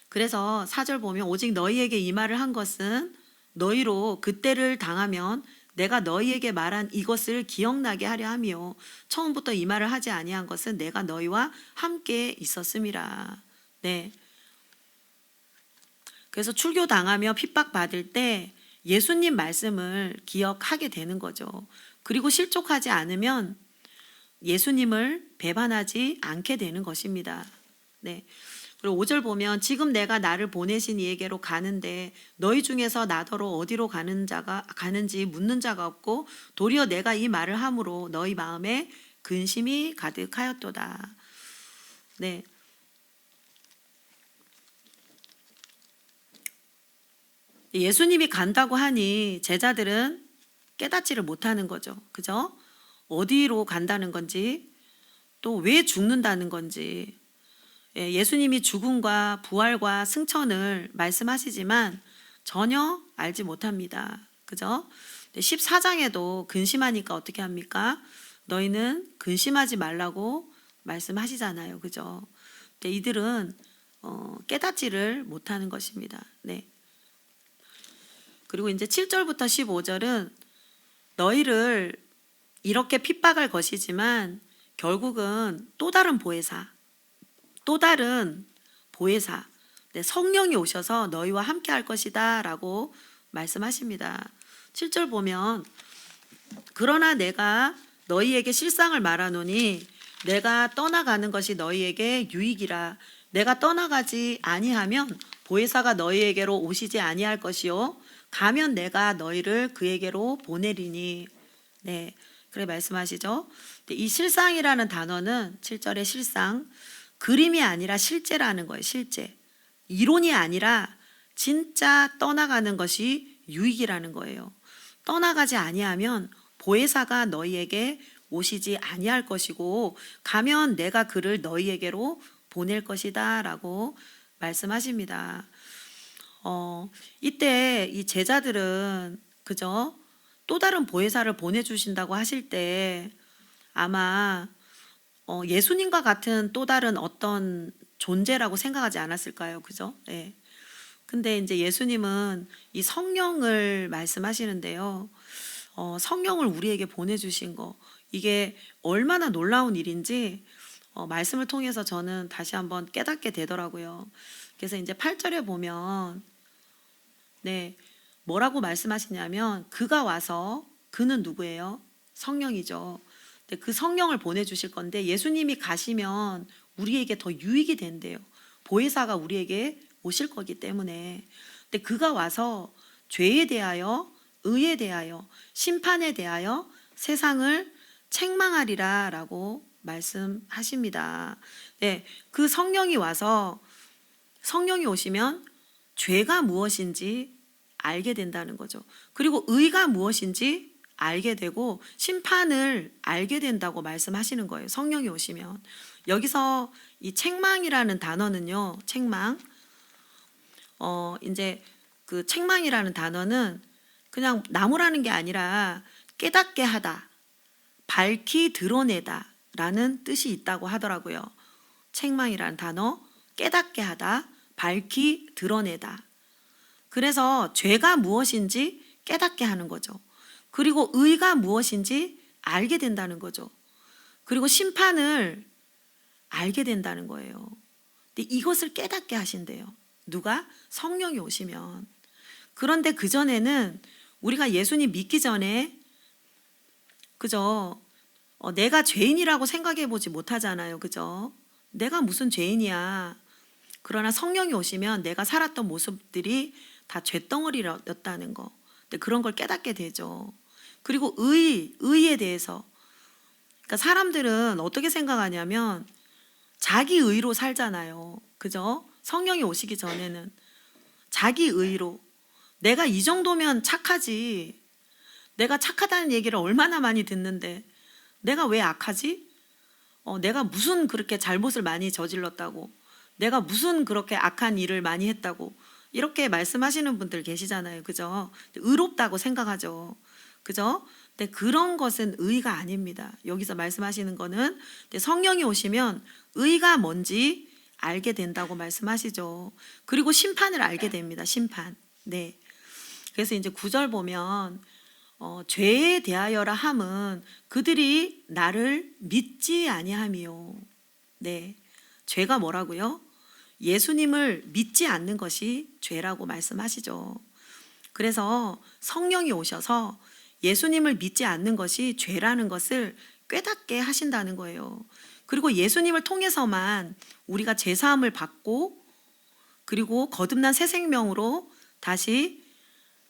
그래서 4절 보면 오직 너희에게 이 말을 한 것은 너희로 그때를 당하면 내가 너희에게 말한 이것을 기억나게 하려 함이요 처음부터 이 말을 하지 아니한 것은 내가 너희와 함께 있었음이라. 네. 그래서 출교당하며 핍박받을 때 예수님 말씀을 기억하게 되는 거죠. 그리고 실족하지 않으면 예수님을 배반하지 않게 되는 것입니다. 네. 그리고 5절 보면 지금 내가 나를 보내신 이에게로 가는데 너희 중에서 나더러 어디로 가는지 묻는 자가 없고 도리어 내가 이 말을 함으로 너희 마음에 근심이 가득하였도다. 네. 예수님이 간다고 하니 제자들은 깨닫지를 못하는 거죠. 그죠? 어디로 간다는 건지, 또 왜 죽는다는 건지. 예수님이 죽음과 부활과 승천을 말씀하시지만 전혀 알지 못합니다. 그죠? 14장에도 근심하니까 어떻게 합니까? 너희는 근심하지 말라고 말씀하시잖아요. 그죠? 근데 이들은 깨닫지를 못하는 것입니다. 네. 그리고 이제 7절부터 15절은 너희를 이렇게 핍박할 것이지만 결국은 또 다른 보혜사, 네, 성령이 오셔서 너희와 함께 할 것이다 라고 말씀하십니다. 7절 보면 그러나 내가 너희에게 실상을 말하노니 내가 떠나가는 것이 너희에게 유익이라. 내가 떠나가지 아니하면 보혜사가 너희에게로 오시지 아니할 것이요 가면 내가 너희를 그에게로 보내리니. 네, 그래 말씀하시죠. 이 실상이라는 단어는 7절의 실상, 그림이 아니라 실제라는 거예요. 실제. 이론이 아니라 진짜 떠나가는 것이 유익이라는 거예요. 떠나가지 아니하면 보혜사가 너희에게 오시지 아니할 것이고 가면 내가 그를 너희에게로 보낼 것이다 라고 말씀하십니다. 이때 이 제자들은 그죠? 또 다른 보혜사를 보내주신다고 하실 때 아마 예수님과 같은 또 다른 어떤 존재라고 생각하지 않았을까요? 그죠? 네. 근데 이제 예수님은 이 성령을 말씀하시는데요. 성령을 우리에게 보내주신 거, 이게 얼마나 놀라운 일인지 말씀을 통해서 저는 다시 한번 깨닫게 되더라고요. 그래서 이제 8절에 보면 네, 뭐라고 말씀하시냐면 그가 와서, 그는 누구예요? 성령이죠. 그 성령을 보내주실 건데 예수님이 가시면 우리에게 더 유익이 된대요. 보혜사가 우리에게 오실 거기 때문에. 근데 그가 와서 죄에 대하여, 의에 대하여, 심판에 대하여 세상을 책망하리라 라고 말씀하십니다. 네, 그 성령이 와서, 성령이 오시면 죄가 무엇인지 알게 된다는 거죠. 그리고 의가 무엇인지 알게 되고 심판을 알게 된다고 말씀하시는 거예요. 성령이 오시면. 여기서 이 책망이라는 단어는요. 책망. 이제 그 책망이라는 단어는 그냥 나무라는 게 아니라 깨닫게 하다, 밝히 드러내다 라는 뜻이 있다고 하더라고요. 책망이라는 단어, 깨닫게 하다, 밝히 드러내다. 그래서 죄가 무엇인지 깨닫게 하는 거죠. 그리고 의가 무엇인지 알게 된다는 거죠. 그리고 심판을 알게 된다는 거예요. 근데 이것을 깨닫게 하신대요. 누가? 성령이 오시면. 그런데 그전에는 우리가 예수님 믿기 전에 그죠? 내가 죄인이라고 생각해 보지 못하잖아요. 그죠? 내가 무슨 죄인이야. 그러나 성령이 오시면 내가 살았던 모습들이 다 죄덩어리였다는 거. 근데 그런 걸 깨닫게 되죠. 그리고 의에 대해서. 그러니까 사람들은 어떻게 생각하냐면 자기 의로 살잖아요. 그죠? 성령이 오시기 전에는 자기 의로. 내가 이 정도면 착하지. 내가 착하다는 얘기를 얼마나 많이 듣는데 내가 왜 악하지? 내가 무슨 그렇게 잘못을 많이 저질렀다고, 내가 무슨 그렇게 악한 일을 많이 했다고 이렇게 말씀하시는 분들 계시잖아요. 그죠? 의롭다고 생각하죠. 그죠? 근데 그런 것은 의가 아닙니다. 여기서 말씀하시는 거는 성령이 오시면 의가 뭔지 알게 된다고 말씀하시죠. 그리고 심판을 알게 됩니다. 심판. 네. 그래서 이제 9절 보면 죄에 대하여라 함은 그들이 나를 믿지 아니함이요. 네. 죄가 뭐라고요? 예수님을 믿지 않는 것이 죄라고 말씀하시죠. 그래서 성령이 오셔서 예수님을 믿지 않는 것이 죄라는 것을 깨닫게 하신다는 거예요. 그리고 예수님을 통해서만 우리가 죄사함을 받고 그리고 거듭난 새 생명으로 다시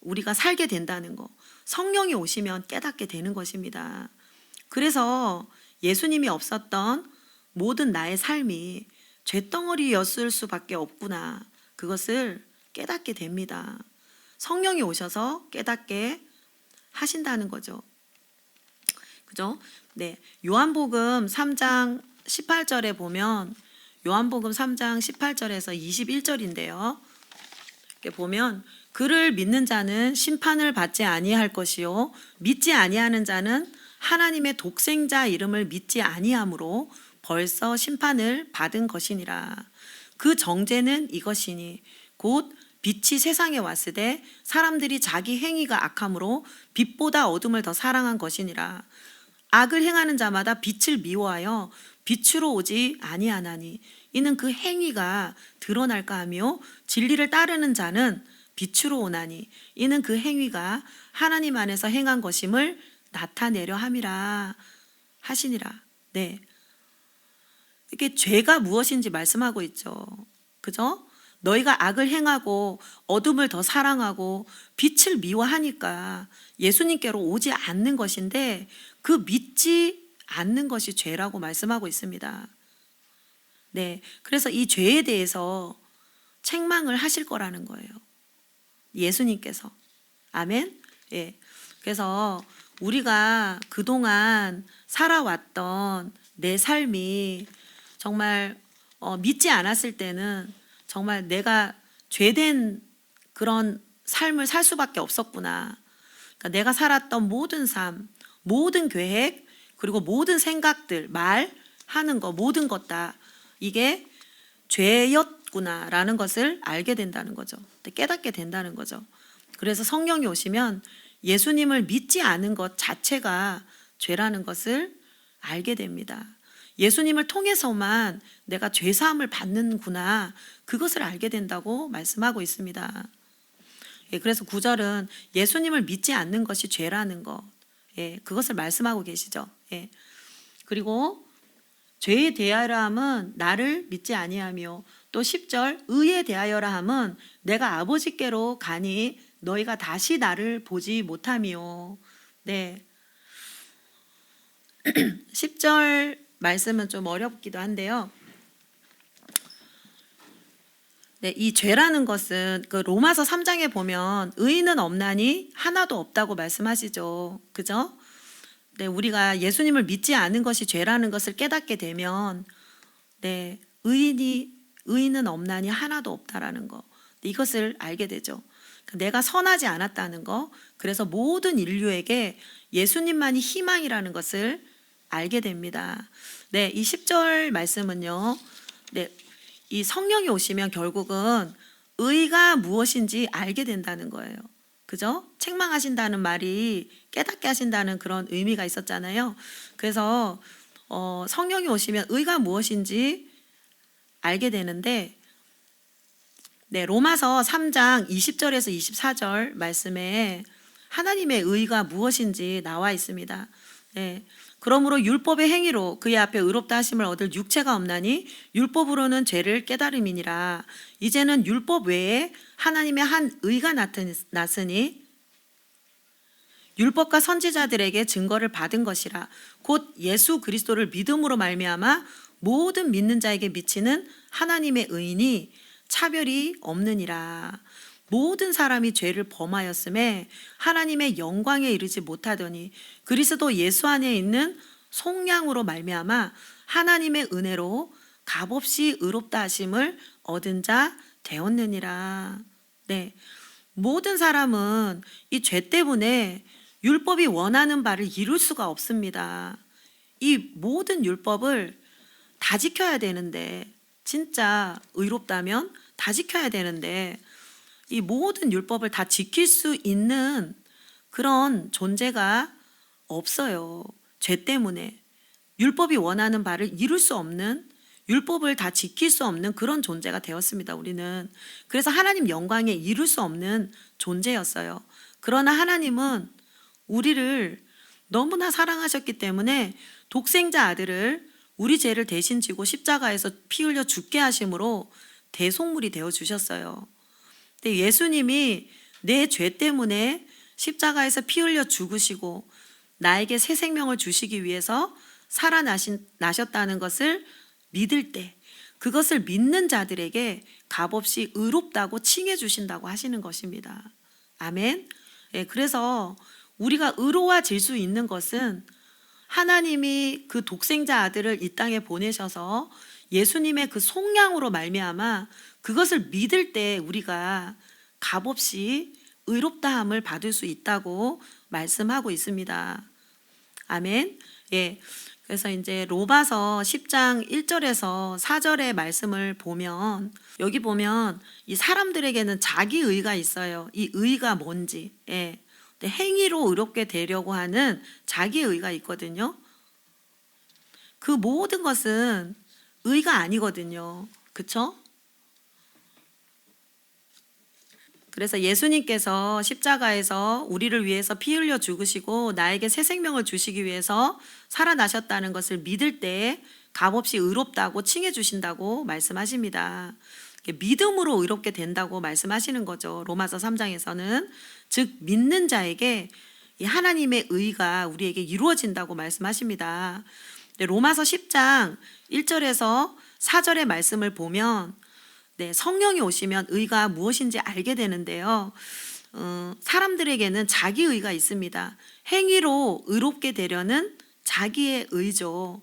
우리가 살게 된다는 거. 성령이 오시면 깨닫게 되는 것입니다. 그래서 예수님이 없었던 모든 나의 삶이 죄덩어리였을 수밖에 없구나. 그것을 깨닫게 됩니다. 성령이 오셔서 깨닫게 하신다는 거죠. 그죠? 네. 요한복음 3장 18절에 보면 요한복음 3장 18절에서 21절인데요. 이렇게 보면 그를 믿는 자는 심판을 받지 아니할 것이요 믿지 아니하는 자는 하나님의 독생자 이름을 믿지 아니함으로 벌써 심판을 받은 것이니라. 그 정죄는 이것이니 곧 빛이 세상에 왔으되 사람들이 자기 행위가 악함으로 빛보다 어둠을 더 사랑한 것이니라. 악을 행하는 자마다 빛을 미워하여 빛으로 오지 아니하나니 이는 그 행위가 드러날까 하며 진리를 따르는 자는 빛으로 오나니 이는 그 행위가 하나님 안에서 행한 것임을 나타내려 함이라 하시니라. 네. 이게 죄가 무엇인지 말씀하고 있죠. 그죠? 너희가 악을 행하고 어둠을 더 사랑하고 빛을 미워하니까 예수님께로 오지 않는 것인데 그 믿지 않는 것이 죄라고 말씀하고 있습니다. 네. 그래서 이 죄에 대해서 책망을 하실 거라는 거예요. 예수님께서. 아멘. 예. 그래서 우리가 그동안 살아왔던 내 삶이 정말 믿지 않았을 때는 정말 내가 죄된 그런 삶을 살 수밖에 없었구나. 그러니까 내가 살았던 모든 삶, 모든 계획, 그리고 모든 생각들, 말, 하는 거, 모든 것 다 이게 죄였구나라는 것을 알게 된다는 거죠. 깨닫게 된다는 거죠. 그래서 성령이 오시면 예수님을 믿지 않은 것 자체가 죄라는 것을 알게 됩니다. 예수님을 통해서만 내가 죄사함을 받는구나, 그것을 알게 된다고 말씀하고 있습니다. 예, 그래서 9절은 예수님을 믿지 않는 것이 죄라는 것, 예, 그것을 말씀하고 계시죠. 예. 그리고 죄에 대하여라 함은 나를 믿지 아니하며, 또 10절 의에 대하여라 함은 내가 아버지께로 가니 너희가 다시 나를 보지 못하며. 네. 10절 말씀은 좀 어렵기도 한데요. 네, 이 죄라는 것은 그 로마서 3장에 보면 의인은 없나니 하나도 없다고 말씀하시죠. 그죠? 네, 우리가 예수님을 믿지 않은 것이 죄라는 것을 깨닫게 되면 네, 의인은 없나니 하나도 없다라는 거. 이것을 알게 되죠. 내가 선하지 않았다는 거. 그래서 모든 인류에게 예수님만이 희망이라는 것을 알게 됩니다. 네, 이 10절 말씀은요. 네, 이 성령이 오시면 결국은 의가 무엇인지 알게 된다는 거예요. 그죠? 책망하신다는 말이 깨닫게 하신다는 그런 의미가 있었잖아요. 그래서 성령이 오시면 의가 무엇인지 알게 되는데, 네, 로마서 3장 20절에서 24절 말씀에 하나님의 의가 무엇인지 나와 있습니다. 네, 그러므로 율법의 행위로 그의 앞에 의롭다 하심을 얻을 육체가 없나니 율법으로는 죄를 깨달음이니라. 이제는 율법 외에 하나님의 한 의가 나타났으니 율법과 선지자들에게 증거를 받은 것이라. 곧 예수 그리스도를 믿음으로 말미암아 모든 믿는 자에게 미치는 하나님의 의인이 차별이 없느니라. 모든 사람이 죄를 범하였음에 하나님의 영광에 이르지 못하더니 그리스도 예수 안에 있는 속량으로 말미암아 하나님의 은혜로 값없이 의롭다 하심을 얻은 자 되었느니라. 네, 모든 사람은 이 죄 때문에 율법이 원하는 바를 이룰 수가 없습니다. 이 모든 율법을 다 지켜야 되는데, 진짜 의롭다면 다 지켜야 되는데 이 모든 율법을 다 지킬 수 있는 그런 존재가 없어요. 죄 때문에 율법이 원하는 바를 이룰 수 없는, 율법을 다 지킬 수 없는 그런 존재가 되었습니다. 우리는. 그래서 하나님 영광에 이룰 수 없는 존재였어요. 그러나 하나님은 우리를 너무나 사랑하셨기 때문에 독생자 아들을 우리 죄를 대신 지고 십자가에서 피 흘려 죽게 하심으로 대속물이 되어 주셨어요. 근데 예수님이 내 죄 때문에 십자가에서 피 흘려 죽으시고 나에게 새 생명을 주시기 위해서 살아나셨다는 것을 믿을 때, 그것을 믿는 자들에게 값없이 의롭다고 칭해 주신다고 하시는 것입니다. 아멘. 예, 그래서 우리가 의로워질 수 있는 것은 하나님이 그 독생자 아들을 이 땅에 보내셔서 예수님의 그 속량으로 말미암아 그것을 믿을 때 우리가 값없이 의롭다함을 받을 수 있다고 말씀하고 있습니다. 아멘. 예. 그래서 이제 로마서 10장 1절에서 4절의 말씀을 보면 여기 보면 이 사람들에게는 자기 의가 있어요. 이 의가 뭔지. 예. 행위로 의롭게 되려고 하는 자기 의가 있거든요. 그 모든 것은 의가 아니거든요. 그렇죠? 그래서 예수님께서 십자가에서 우리를 위해서 피 흘려 죽으시고 나에게 새 생명을 주시기 위해서 살아나셨다는 것을 믿을 때 값없이 의롭다고 칭해 주신다고 말씀하십니다. 믿음으로 의롭게 된다고 말씀하시는 거죠. 로마서 3장에서는 즉 믿는 자에게 하나님의 의가 우리에게 이루어진다고 말씀하십니다. 로마서 10장 1절에서 4절의 말씀을 보면 성령이 오시면 의가 무엇인지 알게 되는데요. 사람들에게는 자기 의가 있습니다. 행위로 의롭게 되려는 자기의 의죠.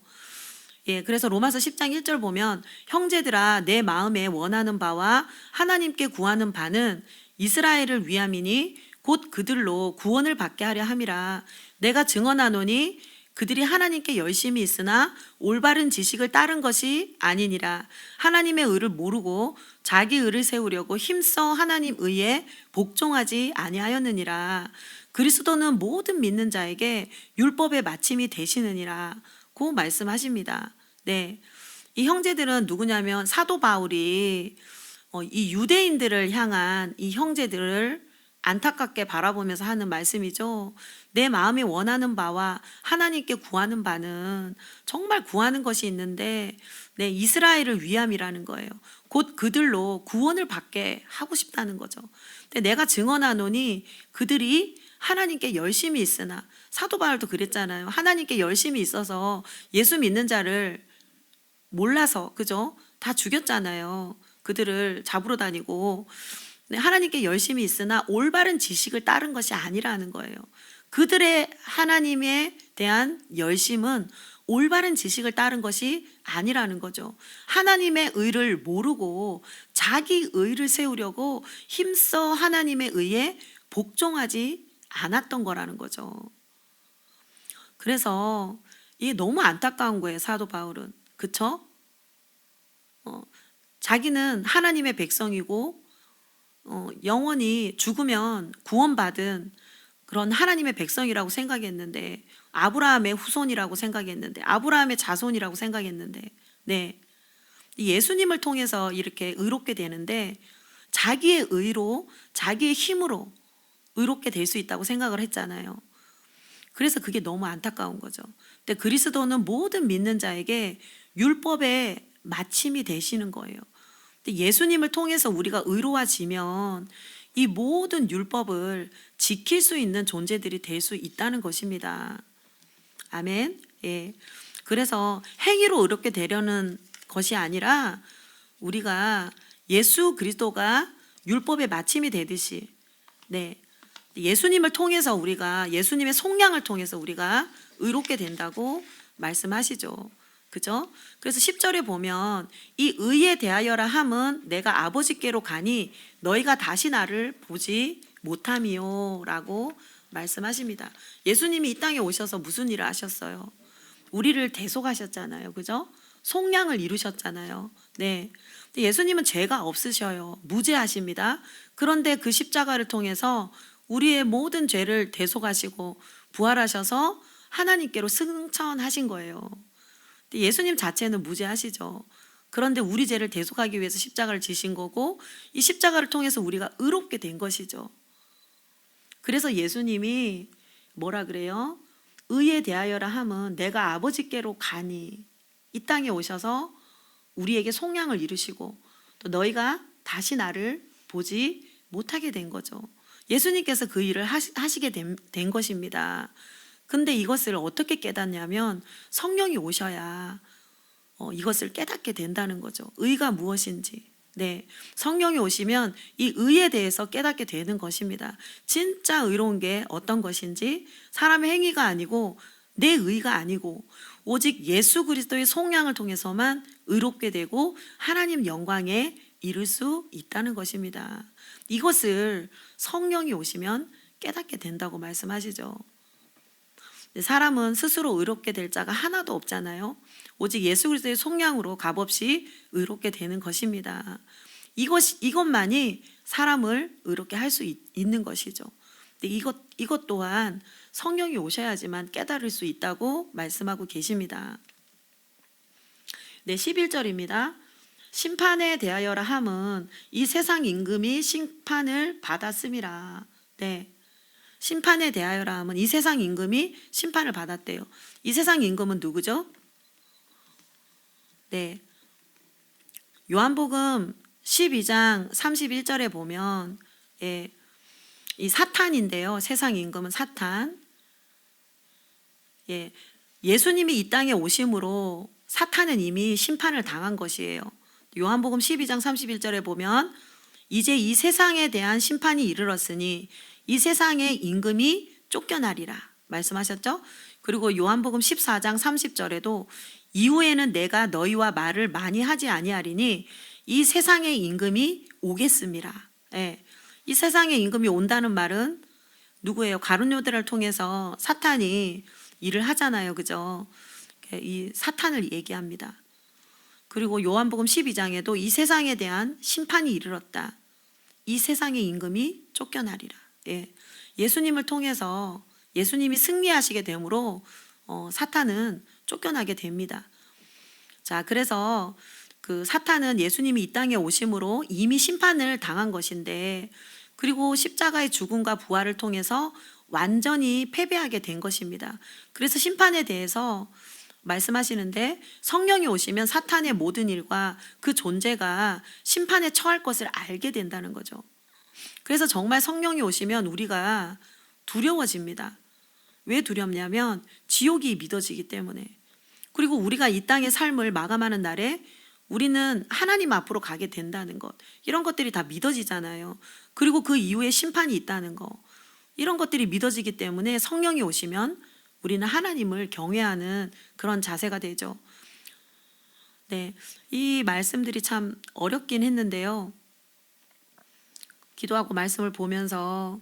예, 그래서 로마서 10장 1절 보면 형제들아 내 마음에 원하는 바와 하나님께 구하는 바는 이스라엘을 위함이니 곧 그들로 구원을 받게 하려 함이라. 내가 증언하노니 그들이 하나님께 열심히 있으나 올바른 지식을 따른 것이 아니니라. 하나님의 의를 모르고 자기 의를 세우려고 힘써 하나님 의에 복종하지 아니하였느니라. 그리스도는 모든 믿는 자에게 율법의 마침이 되시느니라고 말씀하십니다. 네, 이 형제들은 누구냐면 사도 바울이 이 유대인들을 향한 이 형제들을 안타깝게 바라보면서 하는 말씀이죠. 내 마음이 원하는 바와 하나님께 구하는 바는 정말 구하는 것이 있는데 이스라엘을 위함이라는 거예요. 곧 그들로 구원을 받게 하고 싶다는 거죠. 근데 내가 증언하노니 그들이 하나님께 열심히 있으나 사도 바울도 그랬잖아요. 하나님께 열심히 있어서 예수 믿는 자를 몰라서 그죠? 다 죽였잖아요. 그들을 잡으러 다니고 하나님께 열심히 있으나 올바른 지식을 따른 것이 아니라는 거예요. 그들의 하나님에 대한 열심은 올바른 지식을 따른 것이 아니라는 거죠. 하나님의 의를 모르고 자기 의를 세우려고 힘써 하나님의 의에 복종하지 않았던 거라는 거죠. 그래서 이게 너무 안타까운 거예요. 사도 바울은. 그쵸? 자기는 하나님의 백성이고 영원히 죽으면 구원받은 그런 하나님의 백성이라고 생각했는데 아브라함의 후손이라고 생각했는데 아브라함의 자손이라고 생각했는데 예수님을 통해서 이렇게 의롭게 되는데 자기의 의로 자기의 힘으로 의롭게 될 수 있다고 생각을 했잖아요. 그래서 그게 너무 안타까운 거죠. 근데 그리스도는 모든 믿는 자에게 율법의 마침이 되시는 거예요. 예수님을 통해서 우리가 의로워지면 이 모든 율법을 지킬 수 있는 존재들이 될 수 있다는 것입니다. 아멘. 예. 그래서 행위로 의롭게 되려는 것이 아니라 우리가 예수 그리스도가 율법의 마침이 되듯이 예수님을 통해서 우리가 예수님의 속량을 통해서 우리가 의롭게 된다고 말씀하시죠. 그죠? 그래서 10절에 보면 이 의에 대하여라 함은 내가 아버지께로 가니 너희가 다시 나를 보지 못함이요 라고 말씀하십니다. 예수님이 이 땅에 오셔서 무슨 일을 하셨어요? 우리를 대속하셨잖아요. 그죠? 속량을 이루셨잖아요. 네. 예수님은 죄가 없으셔요. 무죄하십니다. 그런데 그 십자가를 통해서 우리의 모든 죄를 대속하시고 부활하셔서 하나님께로 승천하신 거예요. 예수님 자체는 무죄하시죠. 그런데 우리 죄를 대속하기 위해서 십자가를 지신 거고 이 십자가를 통해서 우리가 의롭게 된 것이죠. 그래서 예수님이 뭐라 그래요? 의에 대하여라 함은 내가 아버지께로 가니 이 땅에 오셔서 우리에게 속량을 이루시고 또 너희가 다시 나를 보지 못하게 된 거죠. 예수님께서 그 일을 하시게 된 것입니다. 근데 이것을 어떻게 깨닫냐면 성령이 오셔야 이것을 깨닫게 된다는 거죠. 의가 무엇인지. 네, 성령이 오시면 이 의에 대해서 깨닫게 되는 것입니다. 진짜 의로운 게 어떤 것인지, 사람의 행위가 아니고 내 의가 아니고 오직 예수 그리스도의 속량을 통해서만 의롭게 되고 하나님 영광에 이룰 수 있다는 것입니다. 이것을 성령이 오시면 깨닫게 된다고 말씀하시죠. 사람은 스스로 의롭게 될 자가 하나도 없잖아요. 오직 예수 그리스도의 속량으로 값없이 의롭게 되는 것입니다. 이것만이 사람을 의롭게 할 수 있는 것이죠. 이것 또한 성령이 오셔야지만 깨달을 수 있다고 말씀하고 계십니다. 네, 11절입니다. 심판에 대하여라 함은 이 세상 임금이 심판을 받았음이라. 네, 심판에 대하여라 함은 이 세상 임금이 심판을 받았대요. 이 세상 임금은 누구죠? 네, 요한복음 12장 31절에 보면 이 사탄인데요. 세상 임금은 사탄. 예수님이 이 땅에 오심으로 사탄은 이미 심판을 당한 것이에요. 요한복음 12장 31절에 보면 이제 이 세상에 대한 심판이 이르렀으니 이 세상의 임금이 쫓겨나리라 말씀하셨죠. 그리고 요한복음 14장 30절에도 이후에는 내가 너희와 말을 많이 하지 아니하리니 이 세상의 임금이 오겠음이라. 이 세상의 임금이 온다는 말은 누구예요? 가룟유다를 통해서 사탄이 일을 하잖아요. 그죠? 이 사탄을 얘기합니다. 그리고 요한복음 12장에도 이 세상에 대한 심판이 이르렀다. 이 세상의 임금이 쫓겨나리라. 예수님을 통해서 예수님이 승리하시게 되므로 사탄은 쫓겨나게 됩니다. 자, 그래서 그 사탄은 예수님이 이 땅에 오심으로 이미 심판을 당한 것인데, 그리고 십자가의 죽음과 부활을 통해서 완전히 패배하게 된 것입니다. 그래서 심판에 대해서 말씀하시는데 성령이 오시면 사탄의 모든 일과 그 존재가 심판에 처할 것을 알게 된다는 거죠. 그래서 정말 성령이 오시면 우리가 두려워집니다. 왜 두렵냐면 지옥이 믿어지기 때문에. 그리고 우리가 이 땅의 삶을 마감하는 날에 우리는 하나님 앞으로 가게 된다는 것, 이런 것들이 다 믿어지잖아요. 그리고 그 이후에 심판이 있다는 거, 이런 것들이 믿어지기 때문에 성령이 오시면 우리는 하나님을 경외하는 그런 자세가 되죠. 네, 이 말씀들이 참 어렵긴 했는데요. 기도하고 말씀을 보면서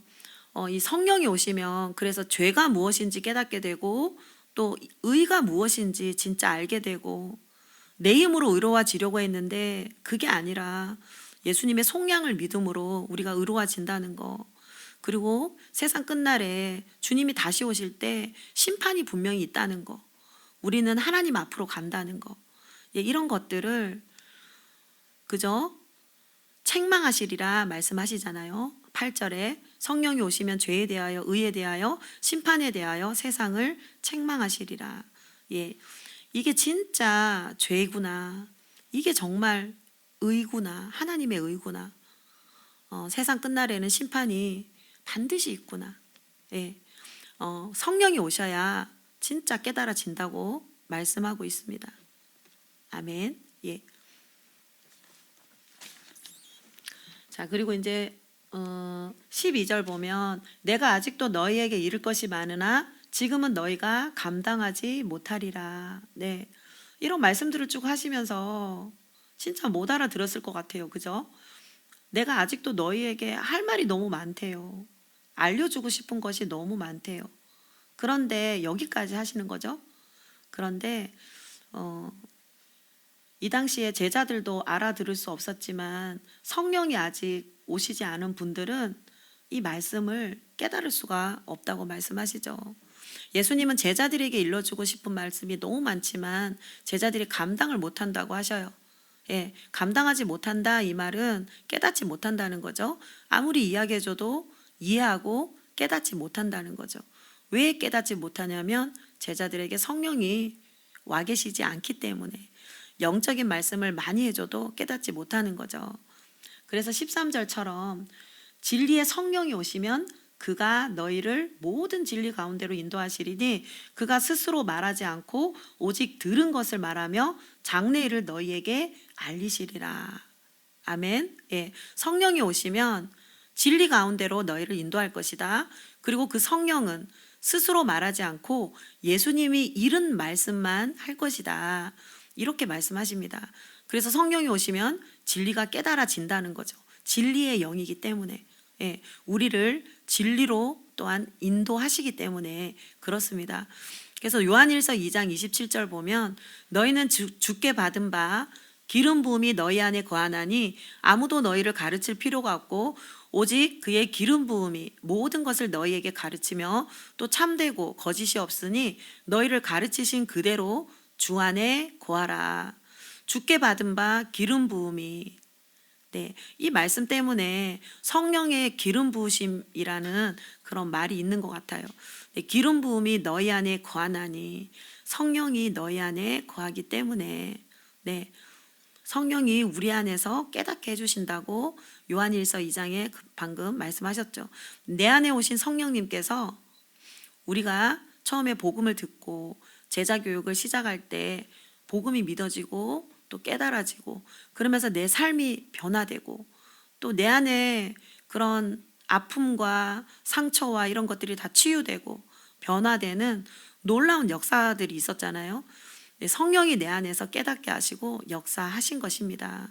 이 성령이 오시면 그래서 죄가 무엇인지 깨닫게 되고 또 의가 무엇인지 진짜 알게 되고, 내 힘으로 의로워지려고 했는데 그게 아니라 예수님의 속량을 믿음으로 우리가 의로워진다는 거, 그리고 세상 끝날에 주님이 다시 오실 때 심판이 분명히 있다는 거, 우리는 하나님 앞으로 간다는 거, 이런 것들을 그저 책망하시리라 말씀하시잖아요. 8절에 성령이 오시면 죄에 대하여 의에 대하여 심판에 대하여 세상을 책망하시리라. 이게 진짜 죄구나, 이게 정말 의구나, 하나님의 의구나, 세상 끝날에는 심판이 반드시 있구나. 성령이 오셔야 진짜 깨달아진다고 말씀하고 있습니다. 아멘. 자, 그리고 이제 12절 보면 내가 아직도 너희에게 이를 것이 많으나 지금은 너희가 감당하지 못하리라. 네, 이런 말씀들을 쭉 하시면서 진짜 못 알아들었을 것 같아요. 그죠? 내가 아직도 너희에게 할 말이 너무 많대요. 알려주고 싶은 것이 너무 많대요. 그런데 여기까지 하시는 거죠. 그런데 이 당시에 제자들도 알아들을 수 없었지만 성령이 아직 오시지 않은 분들은 이 말씀을 깨달을 수가 없다고 말씀하시죠. 예수님은 제자들에게 일러주고 싶은 말씀이 너무 많지만 제자들이 감당을 못한다고 하셔요. 감당하지 못한다, 이 말은 깨닫지 못한다는 거죠. 아무리 이야기해줘도 이해하고 깨닫지 못한다는 거죠. 왜 깨닫지 못하냐면 제자들에게 성령이 와 계시지 않기 때문에, 영적인 말씀을 많이 해줘도 깨닫지 못하는 거죠. 그래서 13절처럼 진리의 성령이 오시면 그가 너희를 모든 진리 가운데로 인도하시리니 그가 스스로 말하지 않고 오직 들은 것을 말하며 장래일을 너희에게 알리시리라. 아멘. 예, 성령이 오시면 진리 가운데로 너희를 인도할 것이다. 그리고 그 성령은 스스로 말하지 않고 예수님이 이른 말씀만 할 것이다. 이렇게 말씀하십니다. 그래서 성령이 오시면 진리가 깨달아진다는 거죠. 진리의 영이기 때문에, 예, 우리를 진리로 또한 인도하시기 때문에 그렇습니다. 그래서 요한일서 2장 27절 보면 너희는 주께 받은 바 기름 부음이 너희 안에 거하나니 아무도 너희를 가르칠 필요가 없고 오직 그의 기름 부음이 모든 것을 너희에게 가르치며 또 참되고 거짓이 없으니 너희를 가르치신 그대로 주 안에 거하라. 주께 받은 바 기름 부음이, 네, 이 말씀 때문에 성령의 기름 부으심이라는 그런 말이 있는 것 같아요. 네, 기름 부음이 너희 안에 거하나니 성령이 너희 안에 거하기 때문에, 네, 성령이 우리 안에서 깨닫게 해주신다고 요한일서 2장에 방금 말씀하셨죠. 내 안에 오신 성령님께서 우리가 처음에 복음을 듣고 제자 교육을 시작할 때 복음이 믿어지고 또 깨달아지고 그러면서 내 삶이 변화되고 또 내 안에 그런 아픔과 상처와 이런 것들이 다 치유되고 변화되는 놀라운 역사들이 있었잖아요. 성령이 내 안에서 깨닫게 하시고 역사하신 것입니다.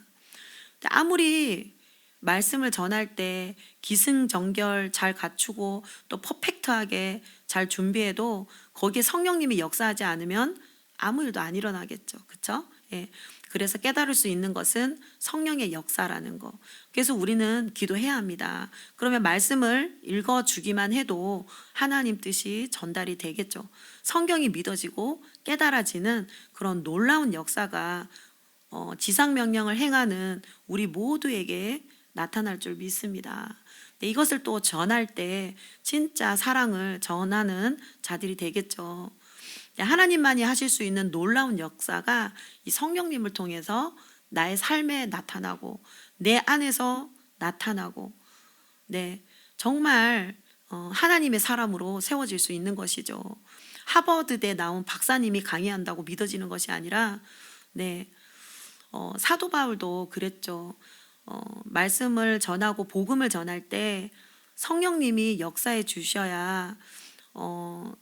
아무리 말씀을 전할 때 기승전결 잘 갖추고 또 퍼펙트하게 잘 준비해도 거기에 성령님이 역사하지 않으면 아무 일도 안 일어나겠죠. 그렇죠? 예. 그래서 깨달을 수 있는 것은 성령의 역사라는 거. 그래서 우리는 기도해야 합니다. 그러면 말씀을 읽어주기만 해도 하나님 뜻이 전달이 되겠죠. 성경이 믿어지고 깨달아지는 그런 놀라운 역사가 지상명령을 행하는 우리 모두에게 나타날 줄 믿습니다. 이것을 또 전할 때 진짜 사랑을 전하는 자들이 되겠죠. 하나님만이 하실 수 있는 놀라운 역사가 이 성령님을 통해서 나의 삶에 나타나고 내 안에서 나타나고, 네, 정말 하나님의 사람으로 세워질 수 있는 것이죠. 하버드대 나온 박사님이 강의한다고 믿어지는 것이 아니라, 네, 사도 바울도 그랬죠. 말씀을 전하고 복음을 전할 때 성령님이 역사해 주셔야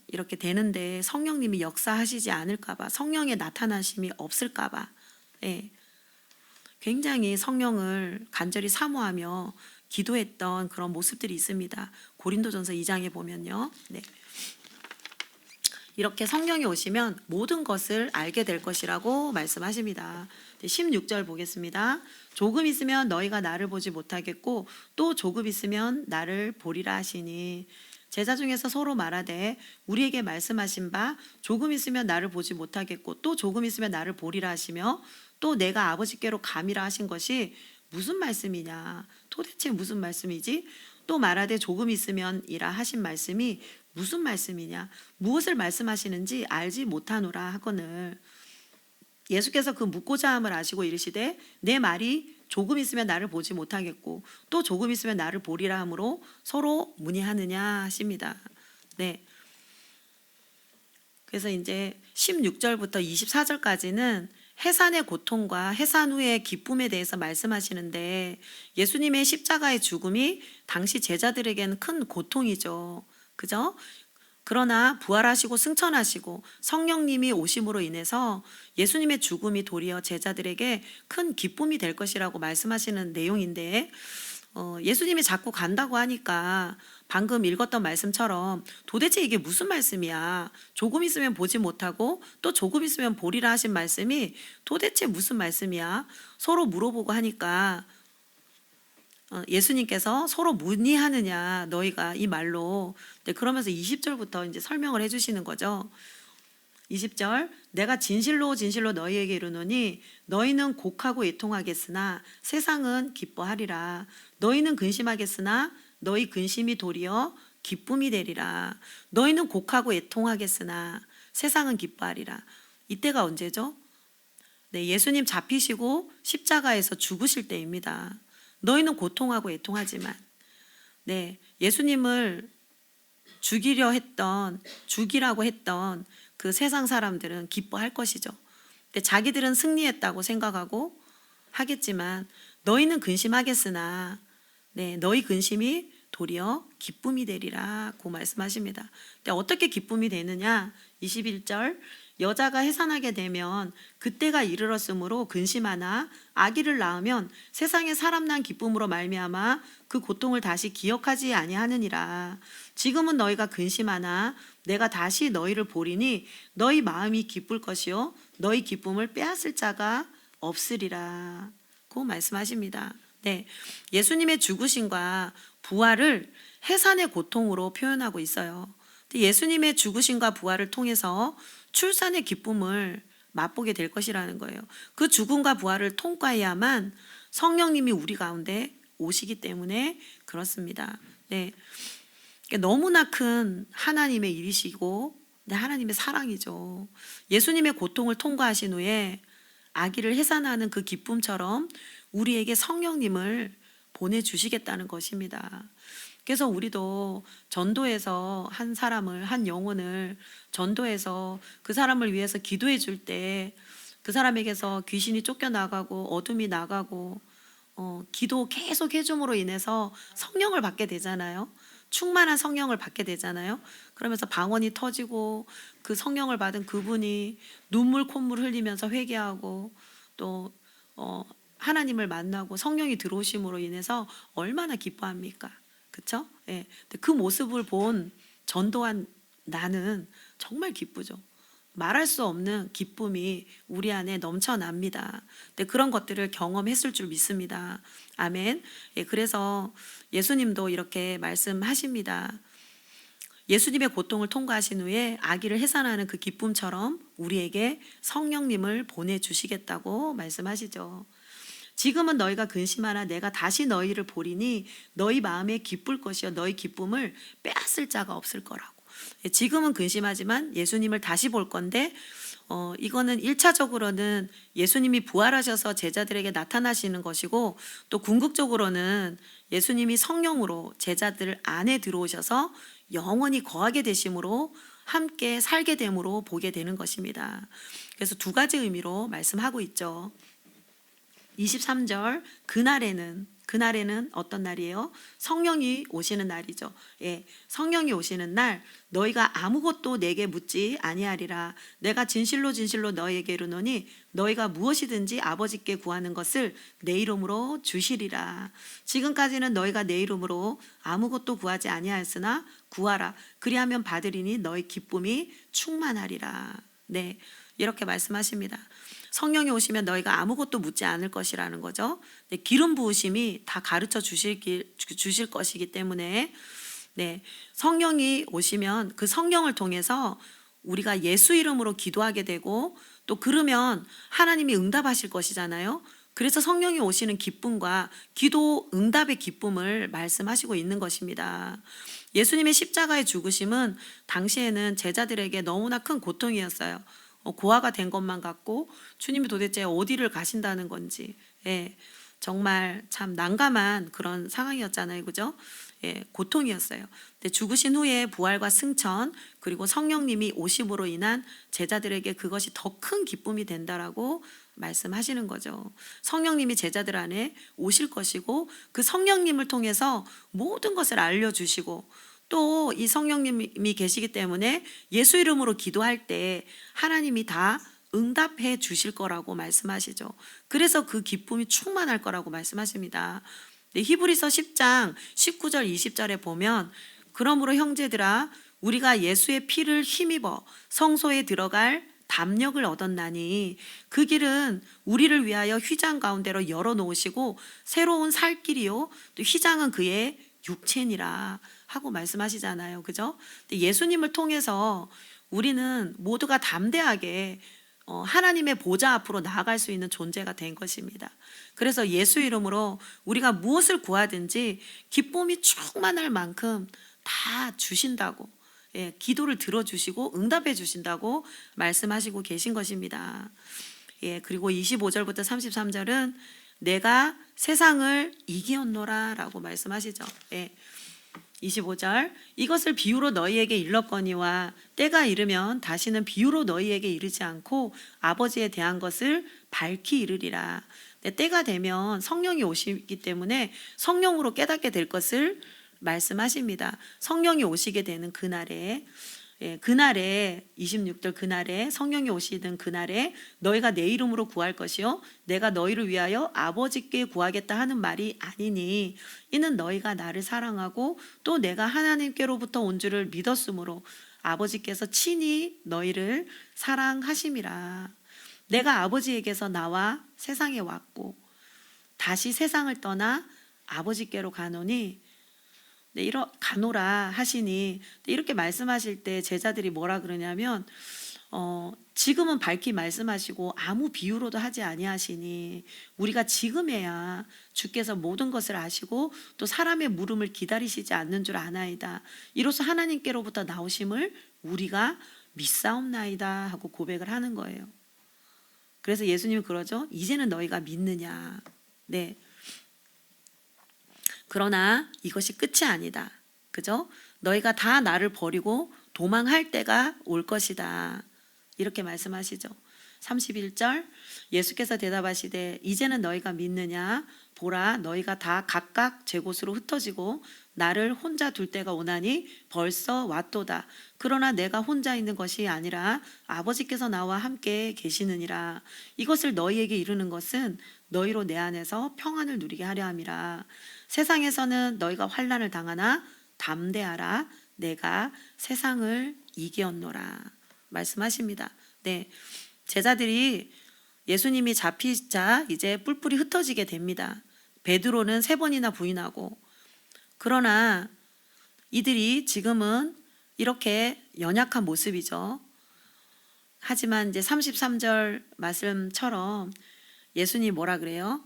이렇게 되는데 성령님이 역사하시지 않을까봐, 성령의 나타나심이 없을까봐, 예, 굉장히 성령을 간절히 사모하며 기도했던 그런 모습들이 있습니다. 고린도전서 2장에 보면요, 네, 이렇게 성령이 오시면 모든 것을 알게 될 것이라고 말씀하십니다. 16절 보겠습니다. 조금 있으면 너희가 나를 보지 못하겠고 또 조금 있으면 나를 보리라 하시니 제자 중에서 서로 말하되 우리에게 말씀하신 바 조금 있으면 나를 보지 못하겠고 또 조금 있으면 나를 보리라 하시며 또 내가 아버지께로 감이라 하신 것이 무슨 말씀이냐, 도대체 무슨 말씀이지? 또 말하되 조금 있으면 이라 하신 말씀이 무슨 말씀이냐, 무엇을 말씀하시는지 알지 못하노라 하거늘 예수께서 그 묻고자 함을 아시고 이르시되 내 말이 조금 있으면 나를 보지 못하겠고 또 조금 있으면 나를 보리라 함으로 서로 문의하느냐 하십니다. 네. 그래서 이제 16절부터 24절까지는 해산의 고통과 해산 후의 기쁨에 대해서 말씀하시는데 예수님의 십자가의 죽음이 당시 제자들에게는 큰 고통이죠. 그죠? 그러나 부활하시고 승천하시고 성령님이 오심으로 인해서 예수님의 죽음이 도리어 제자들에게 큰 기쁨이 될 것이라고 말씀하시는 내용인데 예수님이 자꾸 간다고 하니까 방금 읽었던 말씀처럼 도대체 이게 무슨 말씀이야? 조금 있으면 보지 못하고 또 조금 있으면 보리라 하신 말씀이 도대체 무슨 말씀이야? 서로 물어보고 하니까 예수님께서 서로 문의하느냐 너희가 이 말로, 네, 그러면서 20절부터 이제 설명을 해주시는 거죠. 20절 내가 진실로 진실로 너희에게 이르노니 너희는 곡하고 애통하겠으나 세상은 기뻐하리라. 너희는 근심하겠으나 너희 근심이 도리어 기쁨이 되리라. 너희는 곡하고 애통하겠으나 세상은 기뻐하리라. 이때가 언제죠? 네, 예수님 잡히시고 십자가에서 죽으실 때입니다. 너희는 고통하고 애통하지만, 네, 예수님을 죽이라고 했던 그 세상 사람들은 기뻐할 것이죠. 근데 자기들은 승리했다고 생각하고 하겠지만 너희는 근심하겠으나 너희 근심이 도리어 기쁨이 되리라고 말씀하십니다. 근데 어떻게 기쁨이 되느냐? 21절 여자가 해산하게 되면 그때가 이르렀으므로 근심하나 아기를 낳으면 세상에 사람 난 기쁨으로 말미암아 그 고통을 다시 기억하지 아니하느니라. 지금은 너희가 근심하나 내가 다시 너희를 보리니 너희 마음이 기쁠 것이요 너희 기쁨을 빼앗을 자가 없으리라 고 말씀하십니다. 예수님의 죽으심과 부활을 해산의 고통으로 표현하고 있어요. 예수님의 죽으심과 부활을 통해서 출산의 기쁨을 맛보게 될 것이라는 거예요. 그 죽음과 부활을 통과해야만 성령님이 우리 가운데 오시기 때문에 그렇습니다. 너무나 큰 하나님의 일이시고 하나님의 사랑이죠. 예수님의 고통을 통과하신 후에 아기를 해산하는 그 기쁨처럼 우리에게 성령님을 보내주시겠다는 것입니다. 그래서 우리도 전도해서 한 사람을, 한 영혼을 전도해서 그 사람을 위해서 기도해 줄 때 그 사람에게서 귀신이 쫓겨나가고 어둠이 나가고 기도 계속 해줌으로 인해서 성령을 받게 되잖아요. 충만한 성령을 받게 되잖아요. 그러면서 방언이 터지고 그 성령을 받은 그분이 눈물 콧물 흘리면서 회개하고 또 하나님을 만나고 성령이 들어오심으로 인해서 얼마나 기뻐합니까? 그렇죠? 그 모습을 본 전도한 나는 정말 기쁘죠. 말할 수 없는 기쁨이 우리 안에 넘쳐납니다. 그런 것들을 경험했을 줄 믿습니다. 아멘. 그래서 예수님도 이렇게 말씀하십니다. 예수님의 고통을 통과하신 후에 아기를 해산하는 그 기쁨처럼 우리에게 성령님을 보내주시겠다고 말씀하시죠. 지금은 너희가 근심하나 내가 다시 너희를 보리니 너희 마음에 기쁠 것이요 너희 기쁨을 빼앗을 자가 없을 거라고. 지금은 근심하지만 예수님을 다시 볼 건데 이거는 1차적으로는 예수님이 부활하셔서 제자들에게 나타나시는 것이고 또 궁극적으로는 예수님이 성령으로 제자들 안에 들어오셔서 영원히 거하게 되심으로 함께 살게 됨으로 보게 되는 것입니다. 그래서 두 가지 의미로 말씀하고 있죠. 23절 그날에는 어떤 날이에요? 성령이 오시는 날이죠. 성령이 오시는 날 너희가 아무것도 내게 묻지 아니하리라. 내가 진실로 진실로 너희에게 이르노니 너희가 무엇이든지 아버지께 구하는 것을 내 이름으로 주시리라. 지금까지는 너희가 내 이름으로 아무것도 구하지 아니하였으나 구하라. 그리하면 받으리니 너희 기쁨이 충만하리라. 이렇게 말씀하십니다. 성령이 오시면 너희가 아무것도 묻지 않을 것이라는 거죠. 기름 부으심이 다 가르쳐 주실 것이기 때문에 성령이 오시면 그 성령을 통해서 우리가 예수 이름으로 기도하게 되고 또 그러면 하나님이 응답하실 것이잖아요. 그래서 성령이 오시는 기쁨과 기도 응답의 기쁨을 말씀하시고 있는 것입니다. 예수님의 십자가의 죽으심은 당시에는 제자들에게 너무나 큰 고통이었어요. 고아가 된 것만 같고 주님이 도대체 어디를 가신다는 건지 정말 참 난감한 그런 상황이었잖아요. 그죠? 고통이었어요. 근데 죽으신 후에 부활과 승천 그리고 성령님이 오심으로 인한 제자들에게 그것이 더 큰 기쁨이 된다라고 말씀하시는 거죠. 성령님이 제자들 안에 오실 것이고 그 성령님을 통해서 모든 것을 알려주시고 또 이 성령님이 계시기 때문에 예수 이름으로 기도할 때 하나님이 다 응답해 주실 거라고 말씀하시죠. 그래서 그 기쁨이 충만할 거라고 말씀하십니다. 히브리서 10장 19절 20절에 보면 그러므로 형제들아 우리가 예수의 피를 힘입어 성소에 들어갈 담력을 얻었나니 그 길은 우리를 위하여 휘장 가운데로 열어놓으시고 새로운 살 길이요 또 휘장은 그의 육체니라 하고 말씀하시잖아요. 그죠? 예수님을 통해서 우리는 모두가 담대하게 하나님의 보좌 앞으로 나아갈 수 있는 존재가 된 것입니다. 그래서 예수 이름으로 우리가 무엇을 구하든지 기쁨이 충만할 만큼 다 주신다고 기도를 들어주시고 응답해 주신다고 말씀하시고 계신 것입니다. 그리고 25절부터 33절은 내가 세상을 이기었노라 라고 말씀하시죠. 25절 이것을 비유로 너희에게 일렀거니와 때가 이르면 다시는 비유로 너희에게 이르지 않고 아버지에 대한 것을 밝히 이르리라. 때가 되면 성령이 오시기 때문에 성령으로 깨닫게 될 것을 말씀하십니다. 성령이 오시게 되는 그날에, 그날에 26절 그날에 성령이 오시는 그날에 너희가 내 이름으로 구할 것이요 내가 너희를 위하여 아버지께 구하겠다 하는 말이 아니니 이는 너희가 나를 사랑하고 또 내가 하나님께로부터 온 줄을 믿었으므로 아버지께서 친히 너희를 사랑하심이라. 내가 아버지에게서 나와 세상에 왔고 다시 세상을 떠나 아버지께로 가노니 가노라 하시니 이렇게 말씀하실 때 제자들이 뭐라 그러냐면 지금은 밝히 말씀하시고 아무 비유로도 하지 아니하시니 우리가 지금에야 주께서 모든 것을 아시고 또 사람의 물음을 기다리시지 않는 줄 아나이다. 이로써 하나님께로부터 나오심을 우리가 믿사옵나이다 하고 고백을 하는 거예요. 그래서 예수님이 그러죠. 이제는 너희가 믿느냐. 네. 그러나 이것이 끝이 아니다. 그죠? 너희가 다 나를 버리고 도망할 때가 올 것이다. 이렇게 말씀하시죠. 31절 예수께서 대답하시되 이제는 너희가 믿느냐? 보라 너희가 다 각각 제 곳으로 흩어지고 나를 혼자 둘 때가 오나니 벌써 왔도다. 그러나 내가 혼자 있는 것이 아니라 아버지께서 나와 함께 계시느니라. 이것을 너희에게 이루는 것은 너희로 내 안에서 평안을 누리게 하려 함이라. 세상에서는 너희가 환난을 당하나 담대하라. 내가 세상을 이기었노라. 말씀하십니다. 네, 제자들이 예수님이 잡히자 이제 뿔뿔이 흩어지게 됩니다. 베드로는 3번이나 부인하고 그러나 이들이 지금은 이렇게 연약한 모습이죠. 하지만 이제 33절 말씀처럼 예수님이 뭐라 그래요?